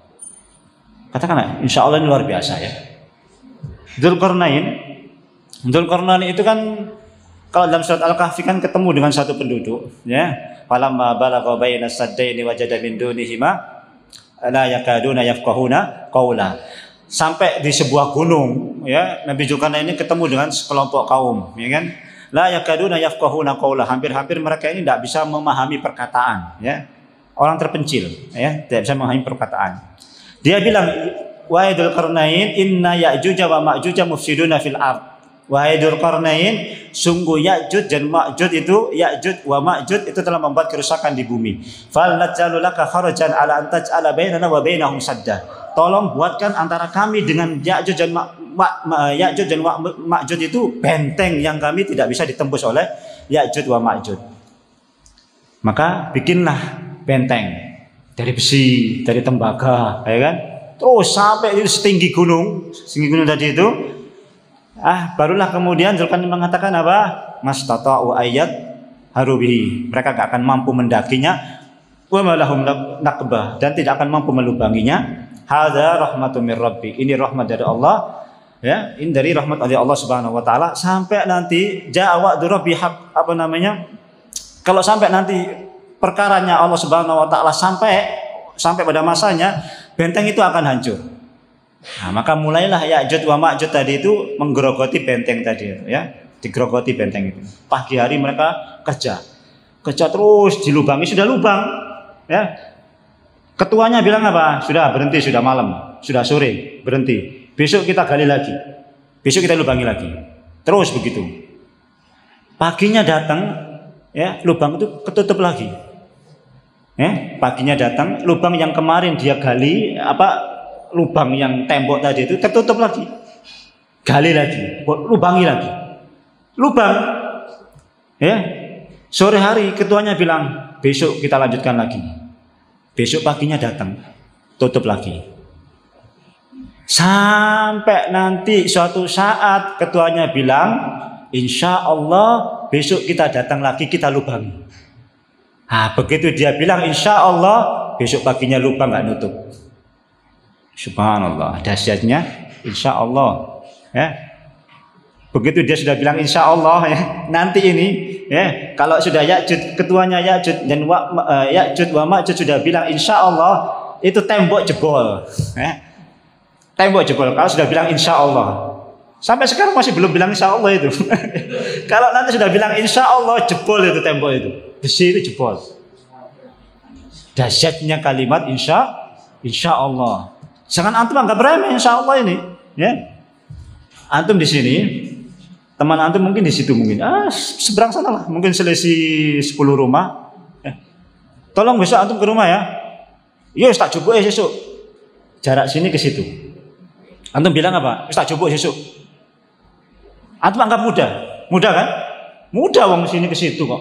Katakanlah insyaallah, ini luar biasa ya. Dzulqarnain itu kan kalau dalam surat Al-Kahfi kan ketemu dengan satu penduduk ya. Falamma balagha baina saddaini wajada min dunihima la yakaduna yafqahuna qaula. Sampai di sebuah gunung ya, Nabi Dzulqarnain ini ketemu dengan sekelompok kaum, ya kan? La yakaduna yafqahuna qaula. Hampir-hampir mereka ini tidak bisa memahami perkataan, ya. Orang terpencil, ya, tidak bisa memahami perkataan. Dia bilang, wahai Dzulqarnain, inna Ya'juj wa Ma'juj mufsiduna fil ard. Wahai Dzulqarnain, sungguh Ya'juj dan Ma'juj itu telah membuat kerusakan di bumi. Fal naj'alu laka kharajan ala an taj'ala bainana wa bainahum sadda. Tolong buatkan antara kami dengan Ya'juj dan Ma'juj itu benteng yang kami tidak bisa ditembus oleh Ya'juj wa Ma'juj. Maka bikinlah benteng dari besi, dari tembaga, ya kan? Terus sampai itu setinggi gunung tadi itu. Barulah kemudian Dzulqarnain mengatakan apa? Mastata'u ayat harubihi. Mereka gak akan mampu mendakinya. Wa malahum naqbah, dan tidak akan mampu melubanginya. Hadza rahmatun mir rabbi. Ini rahmat dari Allah, ya. Ini dari rahmat dari Allah Subhanahu wa taala, sampai nanti ja'a wa'du rabbi kalau sampai nanti perkaranya Allah Subhanahu wa taala sampai pada masanya, benteng itu akan hancur. Nah, maka mulailah Ya'juj wa Ma'juj tadi itu menggerogoti benteng tadi, ya, digerogoti benteng itu. Pagi hari mereka kerja terus dilubangi, sudah lubang, ya. Ketuanya bilang apa? Sudah berhenti, sudah malam, sudah sore, berhenti. Besok kita gali lagi, besok kita lubangi lagi, terus begitu. Paginya datang, ya, lubang itu ketutup lagi. Paginya datang, lubang yang kemarin dia gali lubang yang tembok tadi itu tertutup lagi. Gali lagi, lubangi lagi. Lubang. Ya. Sore hari ketuanya bilang, besok kita lanjutkan lagi. Besok paginya datang, tutup lagi. Sampai nanti suatu saat ketuanya bilang, insya Allah besok kita datang lagi, kita lubangi. Nah, begitu dia bilang insya Allah, besok paginya lubang nggak nutup. Subhanallah, dahsyatnya insya Allah. Ya. Begitu dia sudah bilang insya Allah, ya, nanti ini, ya, kalau sudah Ya'juj, ketuanya Ya'juj dan Ya'juj wa Ma'juj sudah bilang insya Allah, itu tembok jebol. Ya. Tembok jebol. Kalau sudah bilang insya Allah, sampai sekarang masih belum bilang insya Allah itu. Kalau nanti sudah bilang insya Allah, jebol itu tembok itu, besi itu jebol. Dahsyatnya kalimat insya Allah. Jangan antum anggap remeh insya Allah ini. Ya. Antum di sini. Teman antum mungkin di situ mungkin. Seberang sana lah. Mungkin selisih 10 rumah. Tolong besok antum ke rumah ya. Yes, tak jupuk ya besok. Jarak sini ke situ. Antum bilang apa? Tak jupuk besok. Antum anggap mudah. Mudah kan? Mudah wong sini ke situ kok.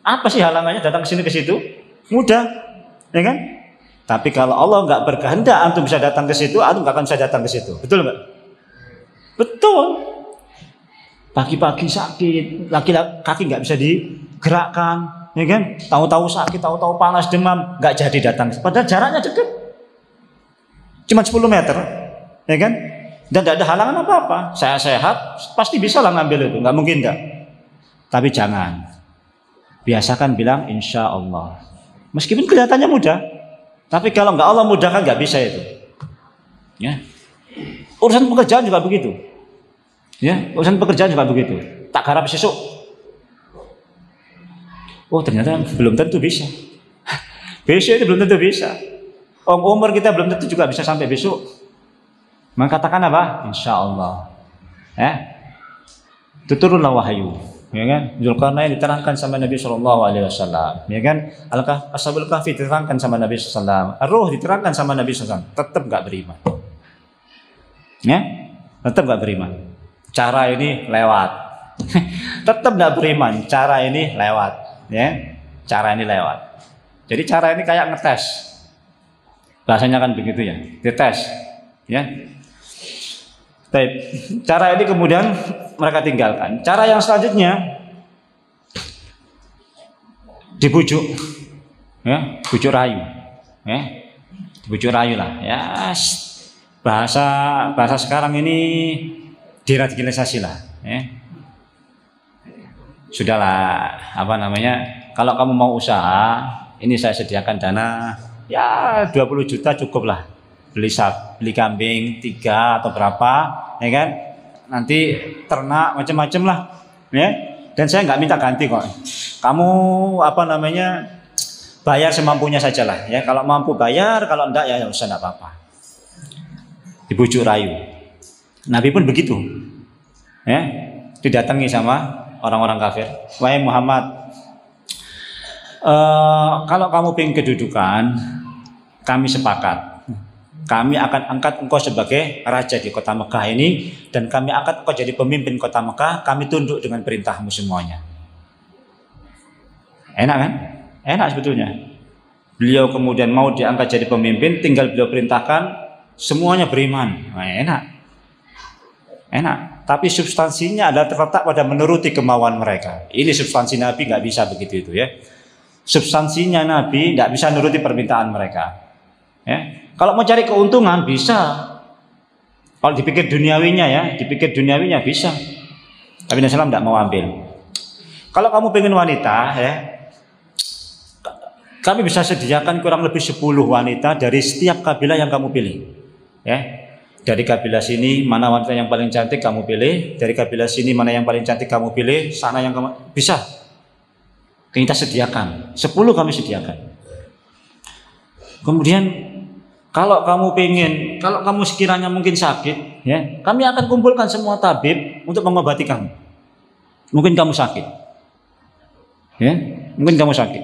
Apa sih halangannya datang ke sini ke situ? Mudah. Ya kan? Tapi kalau Allah nggak berkehendak antum bisa datang ke situ, antum nggak akan bisa datang ke situ. Betul nggak? Betul. Pagi-pagi sakit, laki-laki kaki nggak bisa digerakkan, ya kan? Tahu-tahu sakit, tahu-tahu panas, demam, nggak jadi datang. Padahal jaraknya dekat, cuma 10 meter, ya kan? Dan tidak ada halangan apa-apa. Saya sehat, pasti bisa lah ngambil itu, nggak mungkin nggak. Tapi jangan, biasakan bilang insya Allah. Meskipun kelihatannya mudah, tapi kalau nggak Allah mudahkan nggak bisa itu. Ya, urusan pekerjaan juga begitu. Ya, urusan pekerjaan juga begitu. Tak garap sesuk. Oh, ternyata belum tentu bisa. Besok itu belum tentu bisa. Umur kita belum tentu juga bisa sampai besok. Maka katakan apa? Insya Allah. Turunlah wahyu. Ya kan? Zulkarnain diterangkan sama Nabi Shallallahu Alaihi Wasallam. Ya kan? Ashabul Kahfi diterangkan sama Nabi Sallallahu. Ruh diterangkan sama Nabi Sallallahu. Tetap nggak beriman. Ya, tetap nggak beriman. Cara ini lewat. Tetap tidak beriman. Cara ini lewat. Ya, cara ini lewat. Jadi cara ini kayak ngetes. Bahasanya kan begitu ya. Dites. Ya. Baik. Cara ini kemudian mereka tinggalkan. Cara yang selanjutnya dibujuk. Ya, bujuk rayu. Ya. Dibujuk rayu lah. Ya. Bahasa sekarang ini diradikalisasi lah, ya. Sudahlah, apa namanya? Kalau kamu mau usaha, ini saya sediakan dana, ya 20 juta cukup lah. Beli kambing 3 atau berapa, ya kan? Nanti ternak macam-macam lah, ya. Dan saya nggak minta ganti kok. Kamu apa namanya? Bayar semampunya saja lah, ya. Kalau mampu bayar, kalau enggak ya usah, enggak apa-apa. Dibujuk rayu. Nabi pun begitu, ya, didatangi sama orang-orang kafir. Wahai Muhammad, kalau kamu ingin kedudukan, kami sepakat. Kami akan angkat engkau sebagai raja di kota Mekah ini, dan kami angkat engkau jadi pemimpin kota Mekah. Kami tunduk dengan perintahmu semuanya. Enak kan? Enak sebetulnya. Beliau kemudian mau diangkat jadi pemimpin, tinggal beliau perintahkan, semuanya beriman. Nah, enak, tapi substansinya adalah terletak pada menuruti kemauan mereka. Ini substansi Nabi, nggak bisa begitu itu ya. Substansinya Nabi nggak bisa nuruti permintaan mereka. Ya. Kalau mau cari keuntungan bisa. Kalau dipikir duniawinya ya, bisa. Tapi Nabi SAW nggak mau ambil. Kalau kamu pengen wanita ya, kami bisa sediakan kurang lebih 10 wanita dari setiap kabilah yang kamu pilih. Ya. Dari kabilah sini mana wanita yang paling cantik kamu pilih, dari kabilah sini mana yang paling cantik kamu pilih, sana yang kamu bisa. Kita sediakan, 10 kami sediakan. Kemudian kalau kamu sekiranya mungkin sakit, ya, kami akan kumpulkan semua tabib untuk mengobati kamu. Mungkin kamu sakit, ya, mungkin kamu sakit.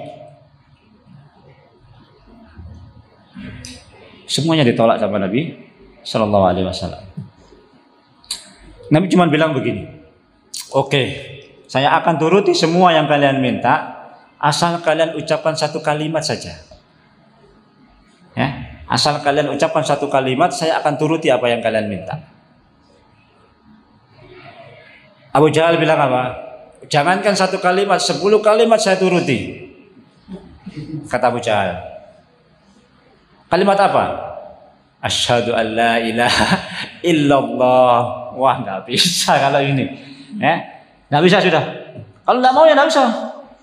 Semuanya ditolak sama Nabi Sallallahu Alaihi Wasallam. Nabi cuma bilang begini, oke, saya akan turuti semua yang kalian minta, asal kalian ucapkan satu kalimat saja. Ya, asal kalian ucapkan satu kalimat, saya akan turuti apa yang kalian minta. Abu Jahal bilang apa? Jangankan satu kalimat, 10 kalimat saya turuti. Kata Abu Jahal. Kalimat apa? Asyhadu an la ilaha illallah. Wah, nggak bisa kalau ini. Nggak bisa sudah. Kalau nggak mau ya nggak usah.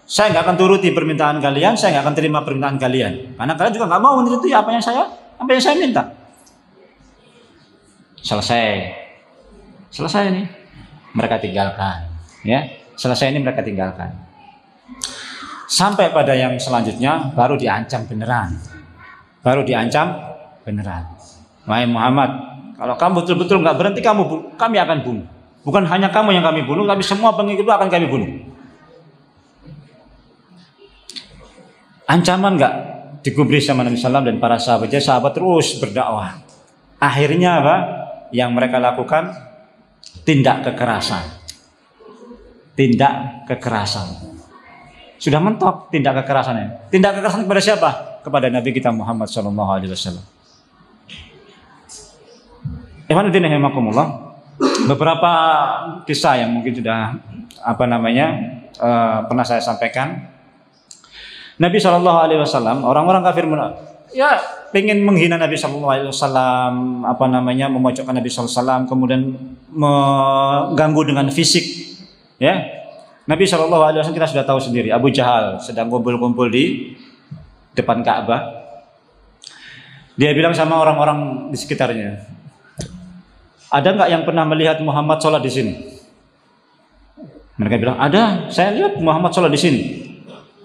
Saya nggak akan turuti permintaan kalian, saya nggak akan terima permintaan kalian. Karena kalian juga nggak mau menuruti apa yang saya minta. Selesai ini. Mereka tinggalkan. Ya, selesai ini mereka tinggalkan. Sampai pada yang selanjutnya baru diancam beneran. Wahai Muhammad, kalau kamu betul-betul nggak berhenti, kami akan bunuh. Bukan hanya kamu yang kami bunuh, tapi semua pengikut akan kami bunuh. Ancaman nggak digubris sama Nabi SAW dan para sahabatnya. Sahabat terus berdakwah. Akhirnya apa? Yang mereka lakukan tindak kekerasan. Sudah mentok tindak kekerasannya. Tindak kekerasan kepada siapa? Kepada Nabi kita Muhammad SAW. Beberapa kisah yang mungkin sudah pernah saya sampaikan. Nabi SAW, orang-orang kafir ya pengen menghina Nabi SAW, memojokkan Nabi SAW, kemudian mengganggu dengan fisik. Ya, Nabi SAW kita sudah tahu sendiri. Abu Jahal sedang kumpul-kumpul di depan Ka'bah. Dia bilang sama orang-orang di sekitarnya, ada nggak yang pernah melihat Muhammad sholat di sini? Mereka bilang, ada. Saya lihat Muhammad sholat di sini.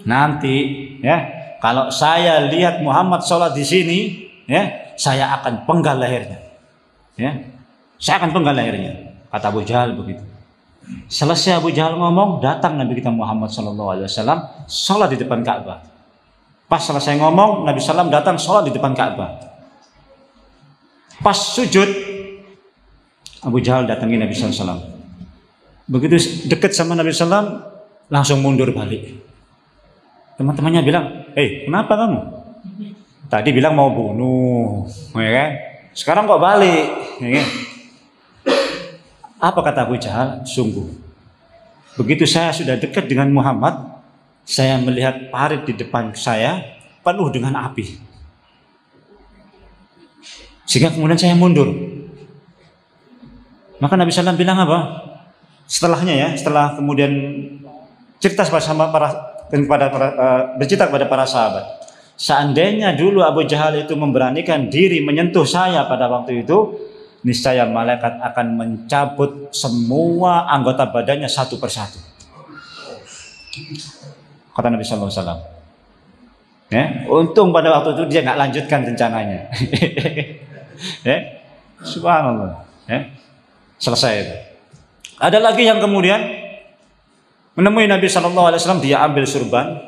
Nanti, ya, kalau saya lihat Muhammad sholat di sini, ya, saya akan penggal lehernya. Ya, saya akan penggal lehernya. Kata Abu Jahal begitu. Selesai Abu Jahal ngomong, datang Nabi kita Muhammad SAW sholat di depan Ka'bah. Pas selesai ngomong, Nabi SAW datang sholat di depan Ka'bah. Pas sujud, Abu Jahal datangi Nabi SAW. Begitu dekat sama Nabi SAW, langsung mundur balik. Teman-temannya bilang, kenapa kamu? Tadi bilang mau bunuh, ya kan? Sekarang kok balik? Ya kan? Apa kata Abu Jahal? Sungguh, begitu saya sudah dekat dengan Muhammad, saya melihat parit di depan saya penuh dengan api. Sehingga kemudian saya mundur. Maka Nabi SAW bilang apa? Setelah kemudian cerita bercerita kepada para sahabat. Seandainya dulu Abu Jahal itu memberanikan diri menyentuh saya pada waktu itu, niscaya malaikat akan mencabut semua anggota badannya satu persatu. Kata Nabi SAW. Ya, untung pada waktu itu dia nggak lanjutkan rencananya. Ya, subhanallah. Ya, selesai itu. Ada lagi yang kemudian menemui Nabi SAW, dia ambil surban,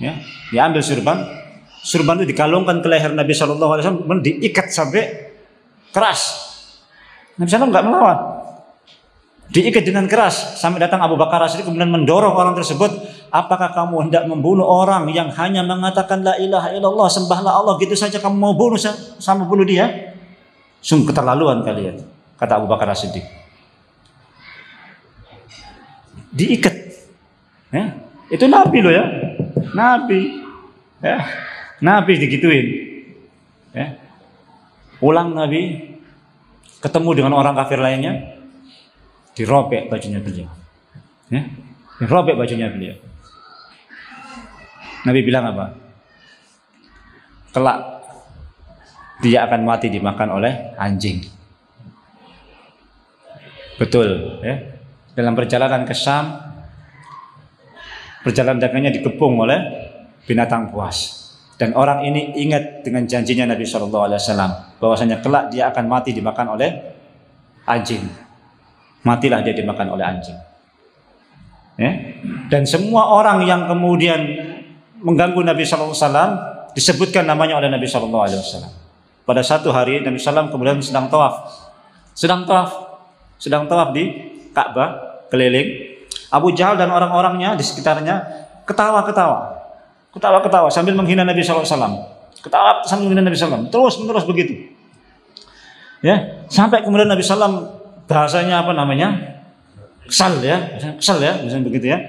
ya, dia ambil surban itu dikalungkan ke leher Nabi SAW, diikat sampai keras. Nabi SAW nggak melawan, diikat dengan keras sampai datang Abu Bakar As-Siddiq kemudian mendorong orang tersebut, apakah kamu hendak membunuh orang yang hanya mengatakan la ilaha illallah, sembahlah Allah gitu saja kamu mau bunuh sama bunuh dia? Sungguh keterlaluan kalian, kata Abu Bakar As-Siddiq. Diikat, ya, itu Nabi loh ya, Nabi, ya, Nabi digituin, ya. Pulang Nabi ketemu dengan orang kafir lainnya, dirobek bajunya beliau, ya, dirobek bajunya beliau. Nabi bilang apa? Kelak dia akan mati dimakan oleh anjing. Betul, ya. Dalam perjalanan ke Syam, perjalanan dagangnya dikepung oleh binatang buas. Dan orang ini ingat dengan janjinya Nabi SAW, bahwasanya kelak dia akan mati dimakan oleh anjing. Matilah dia dimakan oleh anjing. Ya? Dan semua orang yang kemudian mengganggu Nabi SAW disebutkan namanya oleh Nabi SAW. pada satu hari Nabi SAW kemudian sedang tawaf di Ka'bah keliling. Abu Jahal dan orang-orangnya di sekitarnya ketawa sambil menghina Nabi SAW. Ketawa sambil menghina Nabi SAW. Terus begitu. Ya, sampai kemudian Nabi SAW bahasanya apa namanya? Kesal ya, misalnya begitu ya.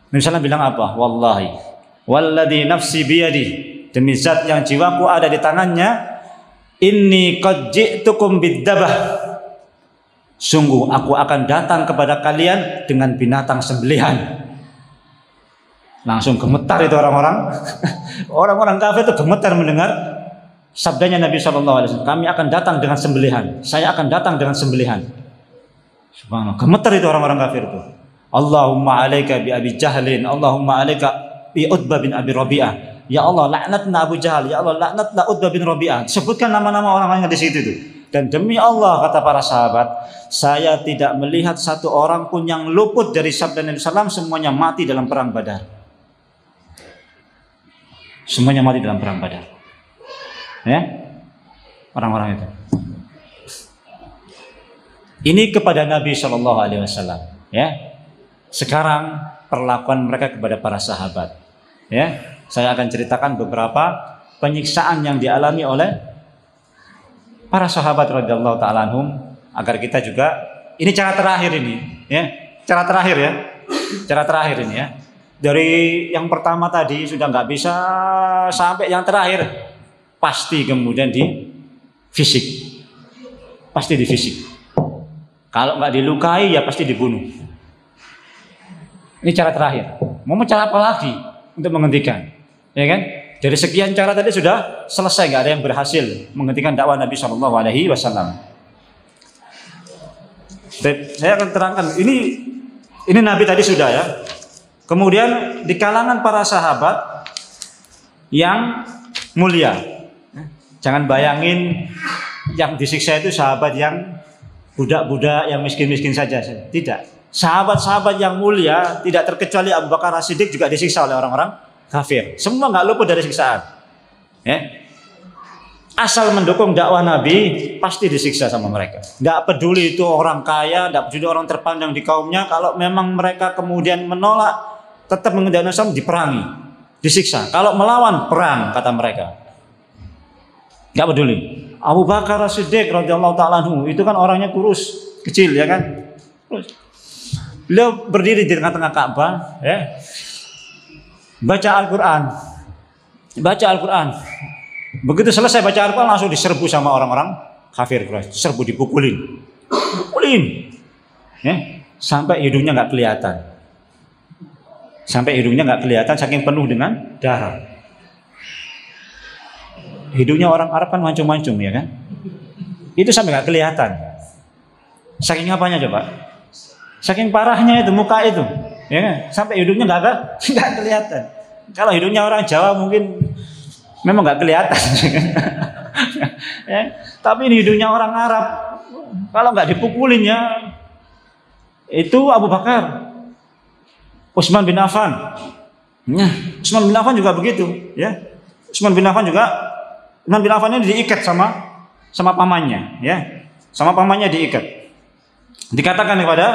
Nabi SAW bilang apa? Wallahi, walladzi nafsi biyadi, demi zat yang jiwaku ada di tangannya, inni qad ji'tukum bidzabah. Sungguh aku akan datang kepada kalian dengan binatang sembelihan. Langsung gemetar itu orang-orang. Orang-orang kafir itu gemetar mendengar sabdanya Nabi SAW. Kami akan datang dengan sembelihan. Saya akan datang dengan sembelihan. Subhanallah. Gemetar itu orang-orang kafir itu. Allahumma alaika bi Abi Jahlin. Allahumma alaika bi Utbah bin Abi Rabi'ah. Ya Allah, laknatna Abu Jahal. Ya Allah, laknatna Utbah bin Rabi'ah. Sebutkan nama-nama orang-orang yang di situ itu. Dan demi Allah, kata para sahabat, saya tidak melihat satu orang pun yang luput dari sabda Nabi SAW. Semuanya mati dalam perang Badar. Semuanya mati dalam perang Badar. Ya, orang-orang itu. Ini kepada Nabi SAW. Ya, sekarang perlakuan mereka kepada para sahabat. Ya, saya akan ceritakan beberapa penyiksaan yang dialami oleh para sahabat radhiyallahu ta'ala anhum, agar kita juga, ini cara terakhir ini ya, cara terakhir ini ya, dari yang pertama tadi sudah nggak bisa sampai yang terakhir, pasti kemudian di fisik, kalau nggak dilukai ya pasti dibunuh. Ini cara terakhir. Mau cara apa lagi untuk menghentikan, ya kan? Dari sekian cara tadi sudah selesai, nggak ada yang berhasil menghentikan dakwah Nabi SAW. Saya akan terangkan. Ini Nabi tadi sudah ya. Kemudian di kalangan para sahabat yang mulia, jangan bayangin yang disiksa itu sahabat yang budak-budak, yang miskin-miskin saja. Tidak. Sahabat-sahabat yang mulia, tidak terkecuali Abu Bakar As-Siddiq juga disiksa oleh orang-orang kafir. Semua nggak luput dari siksaan. Ya. Asal mendukung dakwah Nabi, pasti disiksa sama mereka. Nggak peduli itu orang kaya, nggak peduli orang terpandang di kaumnya. Kalau memang mereka kemudian menolak, tetap menghendaki Islam, diperangi, disiksa. Kalau melawan, perang, kata mereka. Nggak peduli. Abu Bakar As-Siddiq radhiyallahu ta'ala anhu, itu kan orangnya kurus, kecil ya kan. Beliau berdiri di tengah-tengah Ka'bah, ya. Baca Al-Quran. Begitu selesai baca Al-Quran langsung diserbu sama orang-orang kafir Quraisy. Diserbu, dipukulin. Ya, sampai hidungnya nggak kelihatan. Saking penuh dengan darah. Hidungnya orang Arab kan mancung-mancung ya kan. Itu sampai nggak kelihatan. Saking apanya coba? Saking parahnya itu muka itu. Ya kan? Sampai hidungnya nggak kelihatan. Kalau hidungnya orang Jawa mungkin memang nggak kelihatan. Ya, tapi ini hidungnya orang Arab. Kalau nggak dipukulin ya, itu Abu Bakar, Utsman bin Affan. Ya, Utsman bin Affan juga begitu. Ya, Utsman bin Affan ini diikat sama pamannya. Ya, sama pamannya diikat. Dikatakan kepada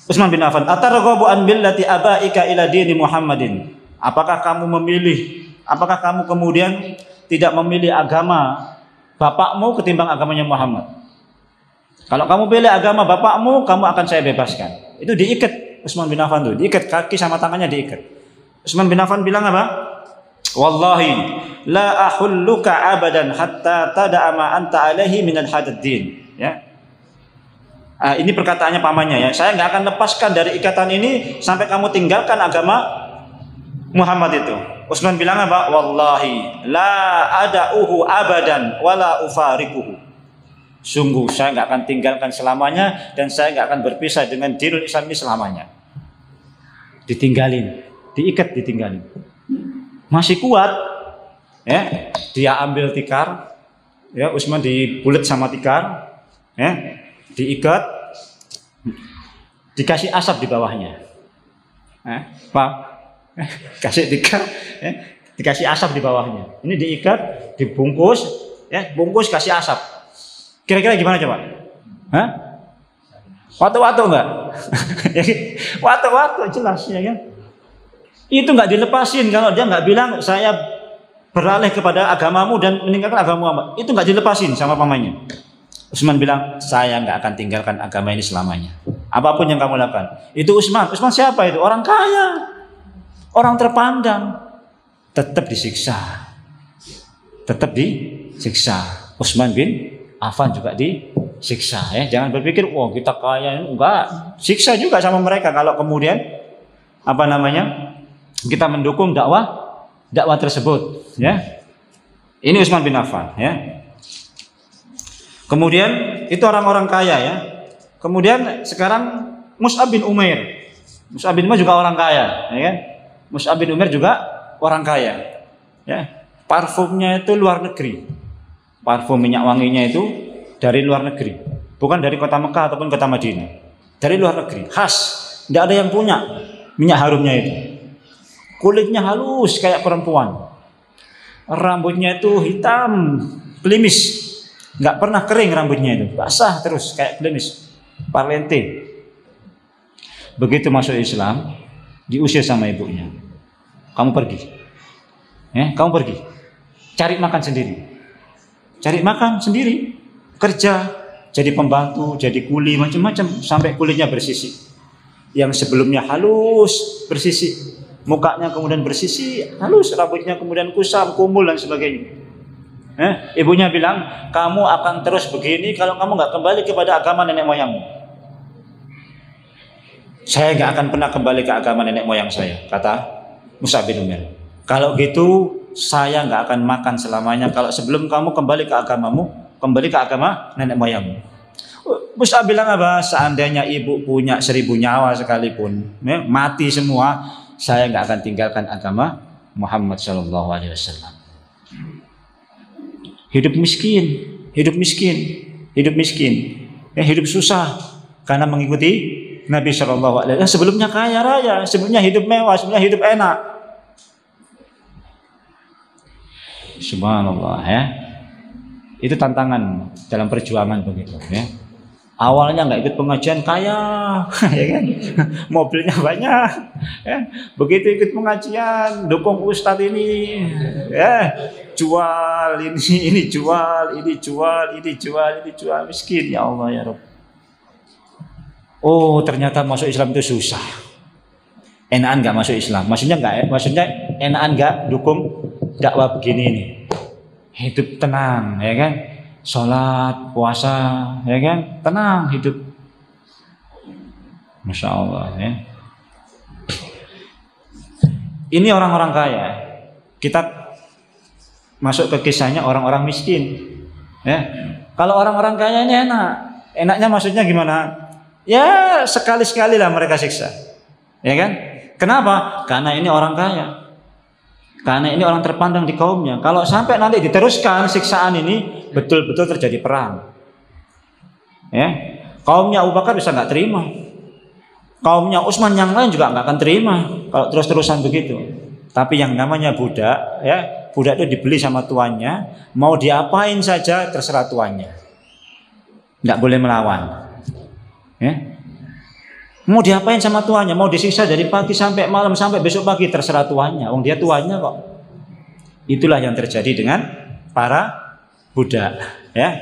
Utsman bin Affan, "Atarghabu an billati abaika ila dini Muhammadin?" Apakah kamu kemudian tidak memilih agama bapakmu ketimbang agamanya Muhammad? Kalau kamu pilih agama bapakmu, kamu akan saya bebaskan. Itu diikat Utsman bin Affan tuh, diikat kaki sama tangannya diikat. Utsman bin Affan bilang apa? Wallahi la ahulluka abadan hatta tada'a ma anta alaihi minal hadaddin. Ya. Ini perkataannya pamannya ya. Saya nggak akan lepaskan dari ikatan ini sampai kamu tinggalkan agama Muhammad itu. Utsman bilang apa? Wallahi la ada'uhu abadan wala ufarikuhu. Sungguh saya nggak akan tinggalkan selamanya dan saya nggak akan berpisah dengan dinul Islam ini selamanya. Ditinggalin, ditinggalin. Masih kuat, ya. Dia ambil tikar, ya. Utsman dibulet sama tikar, ya. Diikat, dikasih asap di bawahnya. Pak. Kasih tikar, dikasih asap di bawahnya. Ini diikat, dibungkus, ya, bungkus kasih asap. Kira-kira gimana coba? Hah? Waktu-waktu enggak? Waktu-waktu jelas ya kan? Itu enggak dilepasin kalau dia enggak bilang saya beralih kepada agamamu dan meninggalkan agama Muhammad. Itu enggak dilepasin sama pamannya. Utsman bilang, saya enggak akan tinggalkan agama ini selamanya. Apapun yang kamu lakukan. Itu Utsman. Utsman siapa itu? Orang kaya. Orang terpandang. Tetap disiksa. Tetap disiksa. Utsman bin Affan juga disiksa ya. Jangan berpikir wah kita kaya, enggak. Siksa juga sama mereka kalau kemudian kita mendukung dakwah tersebut ya. Ini Utsman bin Affan ya. Kemudian itu orang-orang kaya ya. Kemudian sekarang Mus'ab bin Umair. Mus'ab bin Umair juga orang kaya ya kan? Mus'ab bin Umair juga orang kaya ya. Parfumnya itu luar negeri. Parfum minyak wanginya itu dari luar negeri, bukan dari kota Mekah ataupun kota Madinah, dari luar negeri, khas, tidak ada yang punya minyak harumnya itu. Kulitnya halus kayak perempuan, rambutnya itu hitam, klimis, nggak pernah kering rambutnya itu, basah terus kayak klimis, parlente. Begitu masuk Islam, diusir sama ibunya, kamu pergi, kamu pergi, cari makan sendiri. Cari makan sendiri, kerja, jadi pembantu, jadi kuli, macam-macam, sampai kulitnya bersisik. Yang sebelumnya halus, bersisik, mukanya kemudian bersisik, halus, rambutnya kemudian kusam, kumul dan sebagainya. Ibunya bilang, kamu akan terus begini kalau kamu nggak kembali kepada agama nenek moyangmu. Saya nggak akan pernah kembali ke agama nenek moyang saya, kata Mus'ab bin Umair. Kalau gitu saya nggak akan makan selamanya kalau sebelum kamu kembali ke agamamu, kembali ke agama nenek moyangmu. Mus'ab bilang apa? Seandainya ibu punya 1000 nyawa sekalipun, mati semua, saya nggak akan tinggalkan agama Muhammad Shallallahu Alaihi Wasallam. Hidup miskin, hidup miskin, hidup miskin, hidup susah karena mengikuti Nabi Shallallahu Alaihi Wasallam. Sebelumnya kaya raya, sebelumnya hidup mewah, sebelumnya hidup enak. Subhanallah ya. Itu tantangan dalam perjuangan begitu ya. Awalnya nggak ikut pengajian kaya, ya kan? Mobilnya banyak, ya. Begitu ikut pengajian, dukung ustadz ini, ya, jual ini jual, ini jual, ini jual, ini jual, miskin ya Allah ya Rabb. Oh ternyata masuk Islam itu susah. Enakan nggak masuk Islam? Maksudnya enakan nggak dukung dakwah begini ini, hidup tenang ya kan, sholat puasa ya kan, tenang hidup, Masya Allah ya. Ini orang-orang kaya, kita masuk ke kisahnya orang-orang miskin ya. Kalau orang-orang kaya ini enaknya maksudnya gimana ya, sekali-sekali lah mereka siksa ya kan. Kenapa? Karena ini orang kaya, karena ini orang terpandang di kaumnya. Kalau sampai nanti diteruskan siksaan ini, betul-betul terjadi perang. Ya, kaumnya Abu Bakar bisa nggak terima, kaumnya Utsman yang lain juga nggak akan terima kalau terus-terusan begitu. Tapi yang namanya budak, ya, budak itu dibeli sama tuannya, mau diapain saja terserah tuannya, nggak boleh melawan. Ya. Mau diapain sama tuannya, mau disiksa dari pagi sampai malam sampai besok pagi terserah tuannya. Wong dia tuannya kok. Itulah yang terjadi dengan para budak, ya.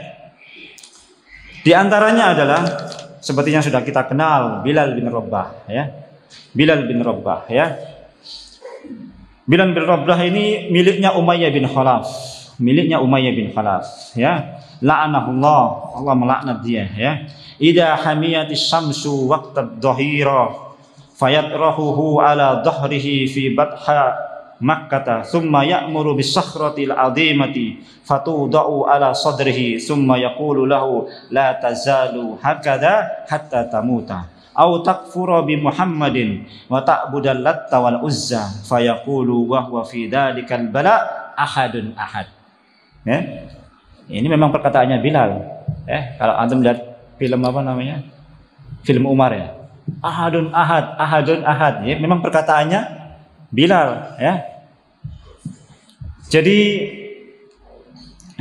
Di antaranya adalah seperti yang sudah kita kenal Bilal bin Rabah, ya. Bilal bin Rabah, ya. Bilal bin Rabah ini miliknya Umayyah bin Khalaf, miliknya Umayyah bin Khalaf, ya. La'anahullah, Allah melaknat dia, ya. Idza hamiyatis samsu waqtad dhahira fayatrahuhu ala dhahrihi fi batha Makkah thumma ya'muru bis sakhratil 'azimati fatudau ala sadrihi thumma yaqulu lahu la tazalu hakadha hatta tamuta aw takfura bi Muhammadin wa ta'budal Latta wal Uzza fayaqulu wa huwa fi dalikal bala ahadun ahad. Ya. Ini memang perkataannya Bilal. Kalau antum lihat film apa namanya? Film Umar ya. Ahadun ahad, ahadun ahad. Ya, memang perkataannya Bilal, ya. Jadi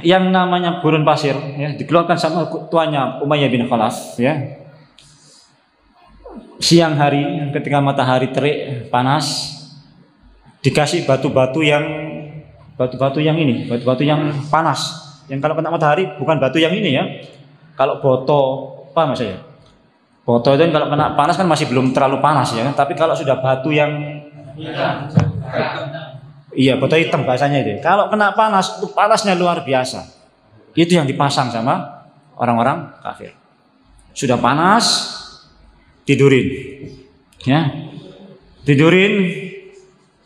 yang namanya gurun pasir, ya, dikeluarkan sama tuannya Umayyah bin Khalaf, ya. Siang hari ketika matahari terik panas, dikasih batu-batu yang panas, yang kalau kena matahari bukan batu yang ini ya. Kalau boto, apa mas ya? Boto itu kalau kena panas kan masih belum terlalu panas ya, tapi kalau sudah batu yang iya, boto hitam bahasanya itu. Kalau kena panas, itu panasnya luar biasa. Itu yang dipasang sama orang-orang kafir. Sudah panas, tidurin. Ya. Tidurin,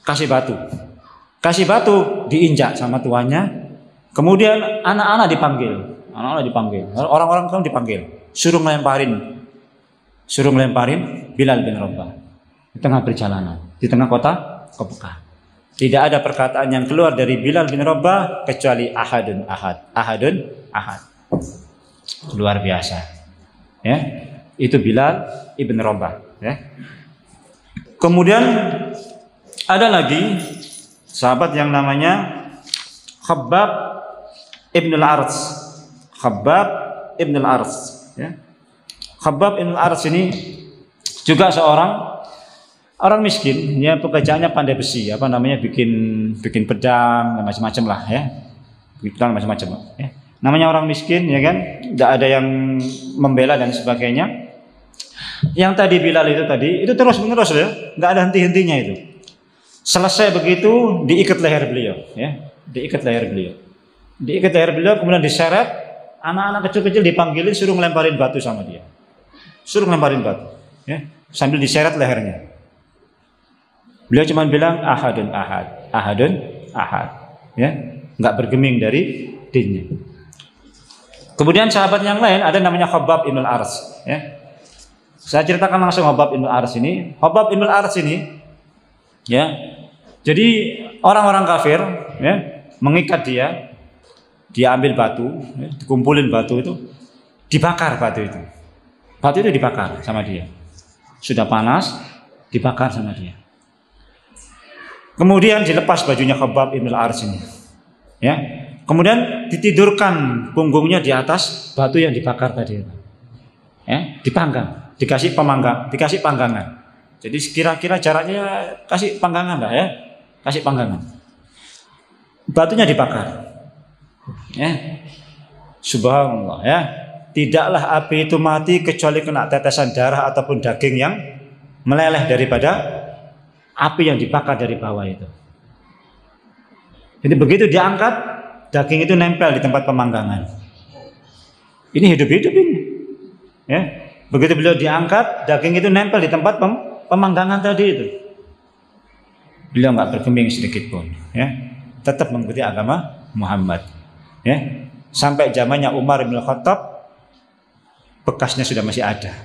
kasih batu. Kasih batu, diinjak sama tuannya. Kemudian anak-anak dipanggil. Orang-orang kamu dipanggil. Suruh ngelemparin Bilal bin Rabah di tengah perjalanan, di tengah kota Mekah. Tidak ada perkataan yang keluar dari Bilal bin Rabah kecuali ahadun ahad. Luar biasa. Ya. Itu Bilal ibn Rabah, ya. Kemudian ada lagi sahabat yang namanya Khabbab ibn al-Arts. Ya. Khabbab ibn al-Arts ini juga seorang orang miskin, ya, pekerjaannya pandai besi, bikin pedang dan macam-macam lah, ya. Pedang macam-macam, ya. Namanya orang miskin, ya kan, tidak ada yang membela dan sebagainya. Yang tadi Bilal itu terus menerus, ya, nggak ada henti-hentinya itu. Selesai begitu diikat leher beliau, ya, diikat leher beliau, kemudian diseret, anak-anak kecil-kecil dipanggilin suruh ngelemparin batu sama dia, ya, sambil diseret lehernya. Beliau cuma bilang ahadun ahad, ya, nggak bergeming dari dinnya. Kemudian sahabat yang lain ada namanya Khabbab ibn al-Arts, ya. Saya ceritakan langsung Khabbab ibn al-Arts ini. Khabbab ibn al-Arts ini, ya, jadi orang-orang kafir, ya, mengikat dia ambil batu, ya, dikumpulin batu itu, dibakar batu itu dibakar sama dia. Sudah panas, dibakar sama dia. Kemudian dilepas bajunya Khabbab ibn al-Arts ini, ya. Kemudian ditidurkan punggungnya di atas batu yang dibakar tadi, ya, dipanggang, dikasih panggangan. Jadi kira-kira jaraknya kasih panggangan lah, ya, kasih panggangan. Batunya dibakar, ya. Subhanallah, ya. Tidaklah api itu mati kecuali kena tetesan darah ataupun daging yang meleleh daripada api yang dibakar dari bawah itu. Jadi begitu diangkat, daging itu nempel di tempat pemanggangan. Ini hidup-hidup ini, ya. Begitu beliau diangkat, daging itu nempel di tempat pemanggangan tadi itu. Beliau nggak bergeming sedikit pun, ya. Tetap mengikuti agama Muhammad, ya. Sampai zamannya Umar bin Khattab, bekasnya sudah masih ada.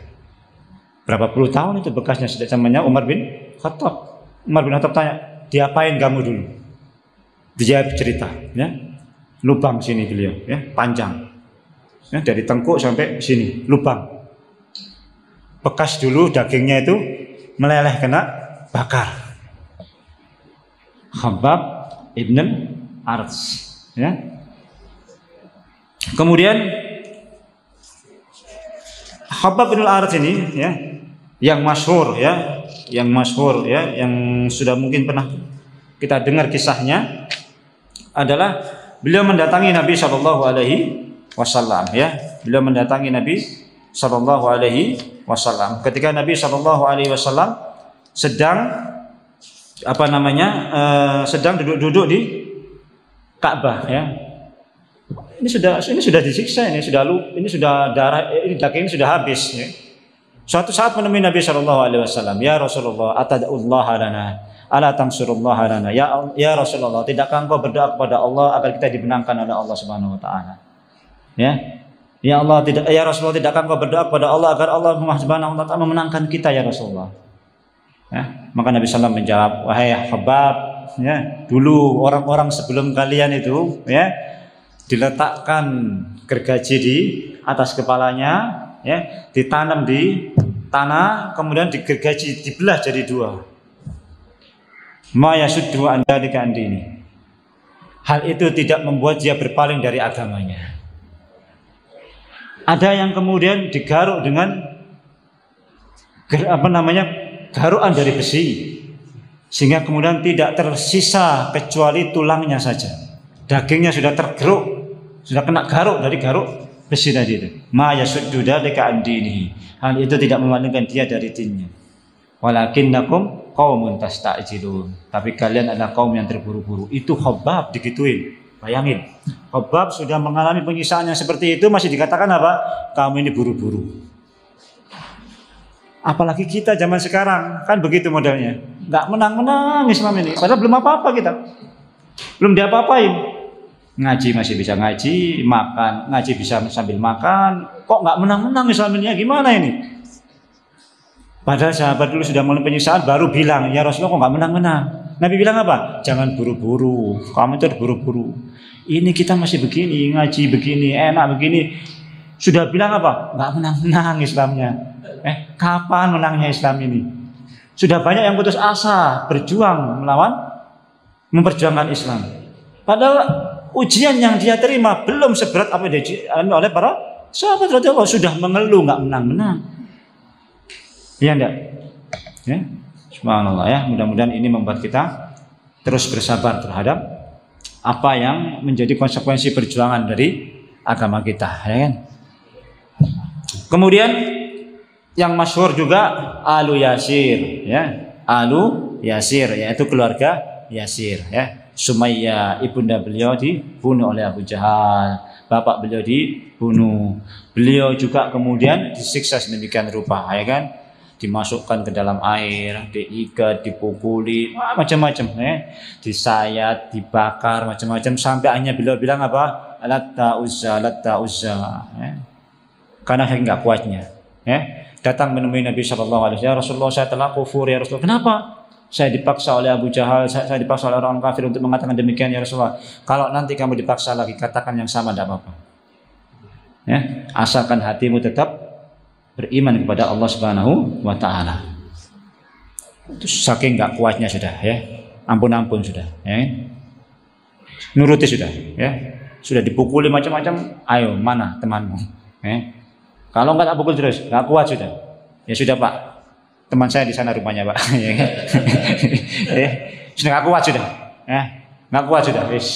Berapa puluh tahun itu bekasnya sudah zamannya Umar bin Khattab. Umar bin Khattab tanya, diapain kamu dulu? Dia cerita, ya. Lubang sini beliau, ya, panjang, ya, dari tengkuk sampai sini lubang. Bekas dulu dagingnya itu meleleh kena bakar. Khabbab ibn al-Arts, ya. Kemudian Khabbab ibn al-Arts ini, ya, yang masyhur, ya, yang sudah mungkin pernah kita dengar kisahnya adalah beliau mendatangi Nabi Shallallahu Alaihi Wasallam, ya. Beliau mendatangi Nabi Shallallahu Alaihi Wasallam ketika Nabi Shallallahu Alaihi Wasallam sedang sedang duduk-duduk di Ka'bah, ya. Ini sudah disiksa, ini sudah darah, ini daging sudah habis, ya. Suatu saat menemui Nabi Shallallahu Alaihi Wasallam, ya Rasulullah, atad'ullaha lana, ala tansurullaha lana, ya Rasulullah, tidakkah engkau berdoa kepada Allah agar kita dimenangkan oleh Allah Subhanahu wa taala? Ya Allah, ya Rasulullah, tidakkah engkau berdoa kepada Allah agar Allah Subhanahu wa taala memenangkan kita, ya Rasulullah? Ya, maka Nabi sallallahu alaihi wasallam menjawab, wahai Khabbab, ya, dulu orang-orang sebelum kalian itu, ya, diletakkan gergaji di atas kepalanya, ya, ditanam di tanah, kemudian digergaji, dibelah jadi dua. Ma yasuddu an dzalika an dini. hal itu tidak membuat dia berpaling dari agamanya. Ada yang kemudian digaruk dengan garukan dari besi, sehingga kemudian tidak tersisa kecuali tulangnya saja. Dagingnya sudah tergeruk, sudah kena garuk dari garuk besi tadi itu. Ma yasuddu dzalika an dinihi. Hal itu tidak memalingkan dia dari dinnya. Walakinnakum qaumun tasta'jilun. Tapi kalian adalah kaum yang terburu-buru. Itu Khabbab digituin. Bayangin, Khabbab sudah mengalami penyiksaan yang seperti itu, masih dikatakan apa? Kamu ini buru-buru. Apalagi kita zaman sekarang, kan begitu modelnya. Nggak menang-menang Islam ini. Padahal belum apa-apa kita. Belum diapa-apain. Ngaji masih bisa ngaji, makan, ngaji bisa sambil makan. Kok nggak menang-menang Islam ini? Gimana ini? Padahal sahabat dulu sudah mulai penyiksaan, baru bilang, ya Rasulullah kok nggak menang-menang. Nabi bilang apa? Jangan buru-buru, kamu itu buru-buru. Ini kita masih begini, ngaji begini, enak begini. Sudah bilang apa? Nggak menang-menang Islamnya. Kapan menangnya Islam ini? Sudah banyak yang putus asa, berjuang memperjuangkan Islam. Padahal ujian yang dia terima belum seberat apa yang dialami oleh para sahabat radhiyallahu anhum. Sudah mengeluh nggak menang-menang. Iya enggak? Ya. Subhanallah ya. Mudah-mudahan ini membuat kita terus bersabar terhadap apa yang menjadi konsekuensi perjuangan dari agama kita, ya kan? Kemudian yang masyhur juga Alu Yasir, ya. Alu Yasir yaitu keluarga Yasir, ya. Sumayyah ibunda beliau dibunuh oleh Abu Jahal, bapak beliau dibunuh. Beliau juga kemudian disiksa sedemikian rupa, ya kan? Dimasukkan ke dalam air, diikat, dipukuli, macam-macam, ya. Disayat, dibakar, macam-macam, sampai akhirnya beliau bilang apa? Latta uzza, ya. Karena saya nggak kuatnya, ya. Datang menemui Nabi Shallallahu Alaihi Wasallam, Rasulullah saya telah kufur ya Rasulullah. Kenapa? Saya dipaksa oleh Abu Jahal, saya dipaksa oleh orang kafir untuk mengatakan demikian ya Rasulullah. Kalau nanti kamu dipaksa lagi, katakan yang sama, tidak apa-apa. Ya, asalkan hatimu tetap beriman kepada Allah Subhanahu wa Ta'ala. Itu saking nggak kuatnya sudah, ya. Ampun-ampun sudah, ya. Nuruti sudah, ya. Sudah dipukuli macam-macam, ayo mana temanmu, ya. Kalau nggak tak pukul terus, nggak kuat sudah. Ya sudah Pak, teman saya di sana rumahnya Pak. Sudah nggak kuat sudah, ya. Nggak kuat sudah, wis.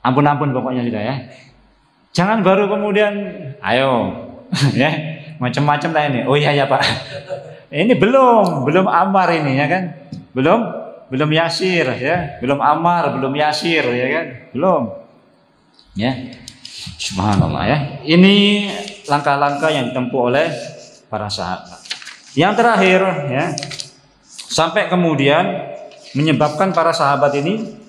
Ampun-ampun pokoknya sudah, ya. Jangan baru kemudian, ayo, ya. Macam-macam lah ini. Oh iya ya Pak. Ini belum Ammar ini, ya kan? Belum Yasir, ya. Belum Ammar, belum Yasir, ya kan? Belum. Ya. Subhanallah, ya. Ini langkah-langkah yang ditempuh oleh para sahabat. Yang terakhir, ya. Sampai kemudian menyebabkan para sahabat ini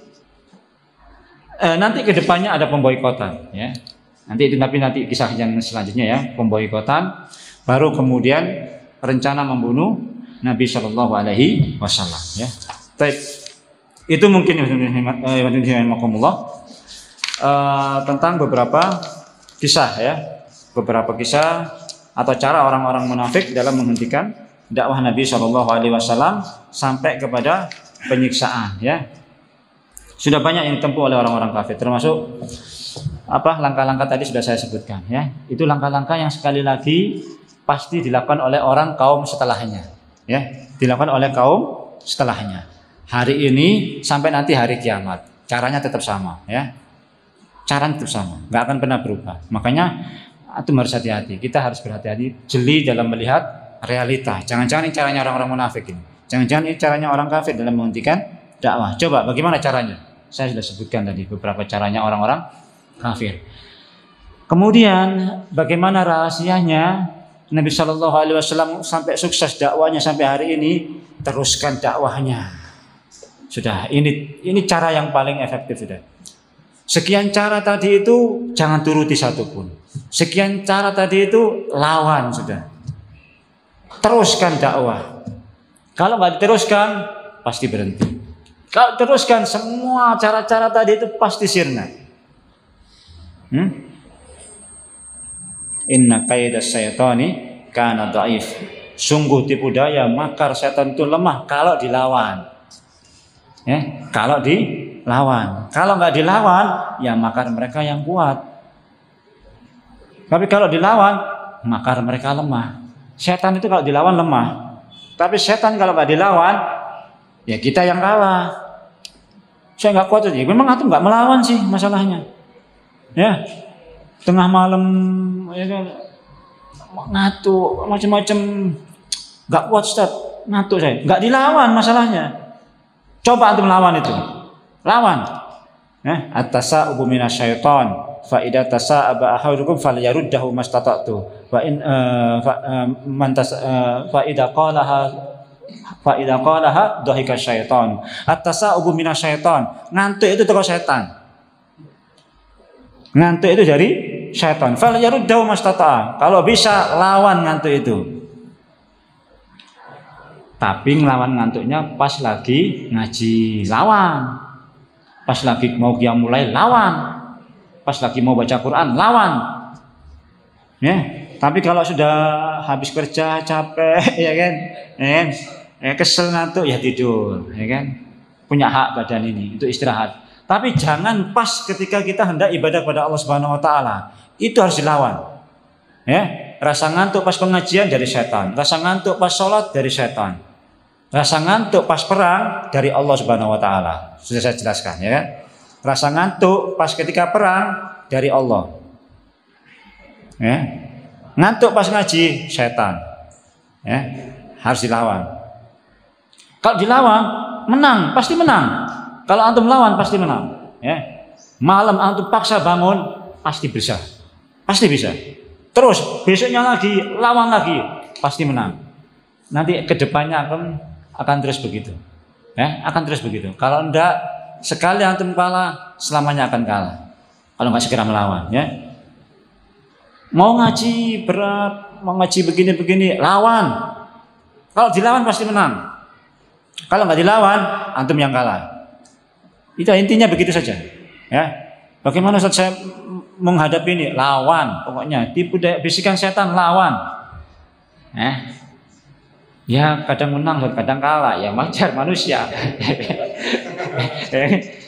nanti ke depannya ada pemboikotan, ya. Nanti kisah yang selanjutnya, ya, pemboikotan, baru kemudian rencana membunuh Nabi Shallallahu Alaihi Wasallam, ya. Itu mungkin tentang beberapa kisah, ya, beberapa kisah atau cara orang-orang munafik dalam menghentikan dakwah Nabi Shallallahu Alaihi Wasallam sampai kepada penyiksaan, ya. Sudah banyak yang ditempuh oleh orang-orang kafir, termasuk langkah-langkah tadi sudah saya sebutkan, ya. Itu langkah-langkah yang sekali lagi pasti dilakukan oleh orang kaum setelahnya, ya. Dilakukan oleh kaum setelahnya. Hari ini sampai nanti hari kiamat, caranya tetap sama, ya. Caranya tetap sama, nggak akan pernah berubah. Makanya itu harus hati-hati. Kita harus berhati-hati, jeli dalam melihat realita. Jangan-jangan ini caranya orang-orang munafik ini. Jangan-jangan ini caranya orang kafir dalam menghentikan dakwah. Coba bagaimana caranya? Saya sudah sebutkan tadi beberapa caranya orang-orang kafir. Kemudian bagaimana rahasianya Nabi Shallallahu Alaihi Wasallam sampai sukses dakwahnya sampai hari ini? Teruskan dakwahnya. Sudah, ini cara yang paling efektif sudah. Sekian cara tadi itu jangan turuti satupun. Sekian cara tadi itu lawan sudah. Teruskan dakwah. Kalau nggak diteruskan pasti berhenti. Kalau teruskan semua cara-cara tadi itu pasti sirna. Inna kaidas syaitani kana dhaif. Sungguh tipu daya makar setan itu lemah kalau dilawan. Ya, kalau dilawan. Kalau nggak dilawan, ya makar mereka yang kuat. Tapi kalau dilawan, makar mereka lemah. Setan itu kalau dilawan lemah. Tapi setan kalau nggak dilawan, ya kita yang kalah. Saya nggak kuat aja. Memang antum nggak melawan sih masalahnya. Ya, tengah malam ya kan, ngantuk macam-macam, nggak kuat Ustaz, ngantuk saya. Nggak dilawan masalahnya. Coba antum lawan itu, lawan. At-tasa'ubu minasyaiton. Fa idza tasa'aba ahadukum falyaruddahu mastata'tu. Wa in fa idza qalaha dhahika syaiton. At-tasa'ubu minasyaiton. Ngantuk itu teko setan. Ngantuk itu dari syaitan. Falyaruddahu mastata'a. Kalau bisa lawan ngantuk itu. Tapi ngelawan ngantuknya pas lagi ngaji, lawan. Pas lagi mau qiyamul lail, lawan. Pas lagi mau baca Quran, lawan. Ya, tapi kalau sudah habis kerja capek, ya kan, kesel ngantuk ya tidur, ya kan. Punya hak badan ini, itu istirahat. Tapi jangan pas ketika kita hendak ibadah kepada Allah Subhanahu Wa Taala, itu harus dilawan. Ya, rasa ngantuk pas pengajian dari setan, rasa ngantuk pas sholat dari setan, rasa ngantuk pas perang dari Allah Subhanahu Wa Taala. Sudah saya jelaskan, ya kan. Rasa ngantuk pas ketika perang dari Allah. Ya. Ngantuk pas ngaji setan. Ya. Harus dilawan. Kalau dilawan, menang, pasti menang. Kalau antum lawan pasti menang. Ya. Malam antum paksa bangun, pasti bisa. Pasti bisa. Terus besoknya lagi, lawan lagi, pasti menang. Nanti kedepannya akan terus begitu. Ya, akan terus begitu. Kalau enggak, sekali antum kalah, selamanya akan kalah. Kalau nggak segera melawan, ya. Mau ngaji berat, mau ngaji begini-begini, lawan. Kalau dilawan pasti menang. Kalau nggak dilawan, antum yang kalah. Itu intinya begitu saja. Ya. Bagaimana saat saya menghadapi ini? Lawan. Pokoknya tipu daya bisikan setan, lawan. Ya kadang menang, kadang kalah. Ya wajar manusia.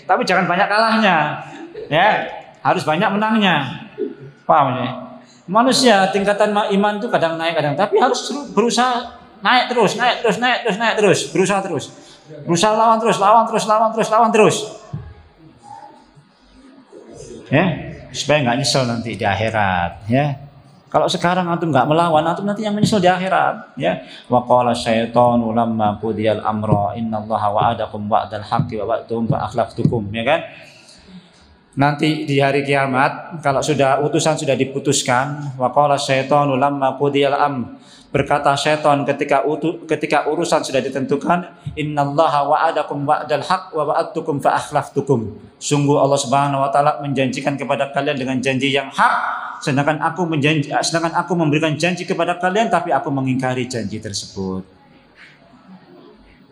Tapi jangan banyak kalahnya, ya harus banyak menangnya. Paham ya? Manusia tingkatan iman itu kadang naik, kadang, tapi harus berusaha naik terus, berusaha lawan terus, ya supaya nggak nyesel nanti di akhirat, ya. Kalau sekarang antum nggak melawan, antum nanti yang menyesal di akhirat. Ya. Wa qala syaitanu lamma qudiyal amra innallaha wa'adakum wa'dal haqqi wa wa'adtum fa akhlaftukum, ya kan? Nanti di hari kiamat kalau sudah utusan sudah diputuskan, wa qala syaitanu lamma qudiyal amr, berkata syaitan ketika urusan sudah ditentukan, innallaha wa'adakum wa'dal haqq wa wa'adtukum fa akhlaftukum. Sungguh Allah Subhanahu wa taala menjanjikan kepada kalian dengan janji yang hak, sedangkan aku memberikan janji kepada kalian tapi aku mengingkari janji tersebut.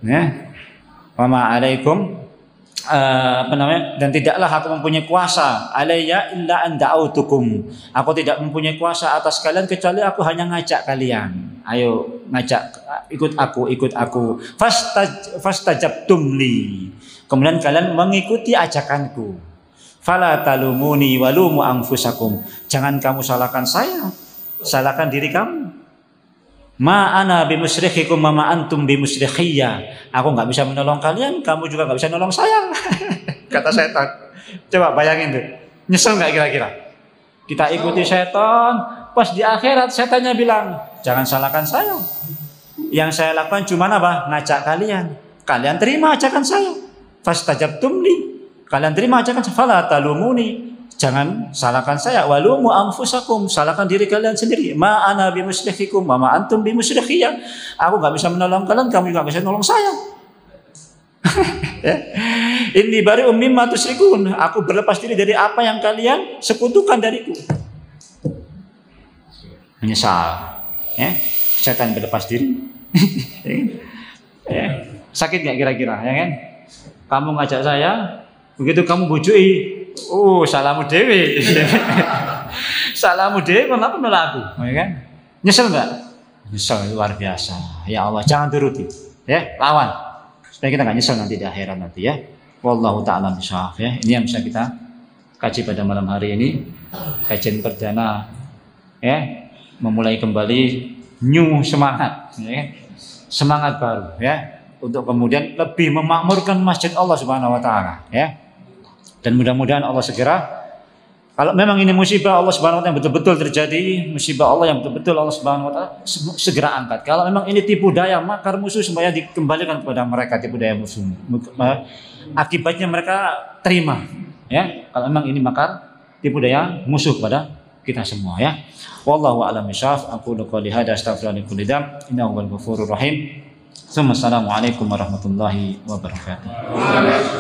Ya. Wa ma alaikum dan tidaklah aku mempunyai kuasa alayya illa an da'autukum. Aku tidak mempunyai kuasa atas kalian kecuali aku hanya ngajak kalian. Ayo ngajak, ikut aku. Fastajabtum li. Kemudian kalian mengikuti ajakanku. Fala talumuni walumu anfusakum. Jangan kamu salahkan saya, salahkan diri kamu. Ma ana bimusyrikhikum ma antum bimusyrikhiya. Aku nggak bisa menolong kalian, kamu juga nggak bisa nolong saya. Kata setan. Coba bayangin tuh. Nyesel nggak kira-kira? Kita ikuti setan, pas di akhirat setannya bilang, jangan salahkan saya. Yang saya lakukan cuma apa? Ngajak kalian. Kalian terima ajakan saya. Fastajabtum li. Kalian terima ajakan saya. Fala talumuni. Jangan salahkan saya, walumu anfusakum, salahkan diri kalian sendiri. Ma ana bimusyrikhikum wa ma antum bimusyrikhiya. Aku enggak bisa menolong kalian, kamu juga enggak bisa menolong saya. Inni bari'um mimma tusyrikun. Aku berlepas diri dari apa yang kalian sekutukan dariku. Menyesal. Ya, setan berlepas diri. Sakit enggak kira-kira, ya kan? Kamu ngajak saya, begitu kamu bujui, salamu dewi. Salamu dewi, kenapa nolak aku? Ya kan? Nyesel nggak? Nyesel luar biasa. Ya Allah, jangan turuti. Ya, lawan. Supaya kita nggak nyesel nanti di akhirat nanti, ya. Wallahu ta'ala bishawab ya. Ini yang bisa kita kaji pada malam hari ini. Kajian perdana ya, memulai kembali new semangat ya. Semangat baru ya, untuk kemudian lebih memakmurkan masjid Allah Subhanahu wa taala ya. Dan mudah-mudahan Allah segera, kalau memang ini musibah Allah Subhanahu wa taala yang betul-betul terjadi, musibah Allah yang betul-betul Allah Subhanahu wa taala segera angkat. Kalau memang ini tipu daya makar musuh supaya dikembalikan kepada mereka, tipu daya musuh. Akibatnya mereka terima ya. Kalau memang ini makar tipu daya musuh pada kita semua ya. Wallahu a'lam bishawab. Aku qouli hadza astaghfirullahi kulli dzam. Innahu huwal ghafurur rahim. Assalamualaikum warahmatullahi wabarakatuh.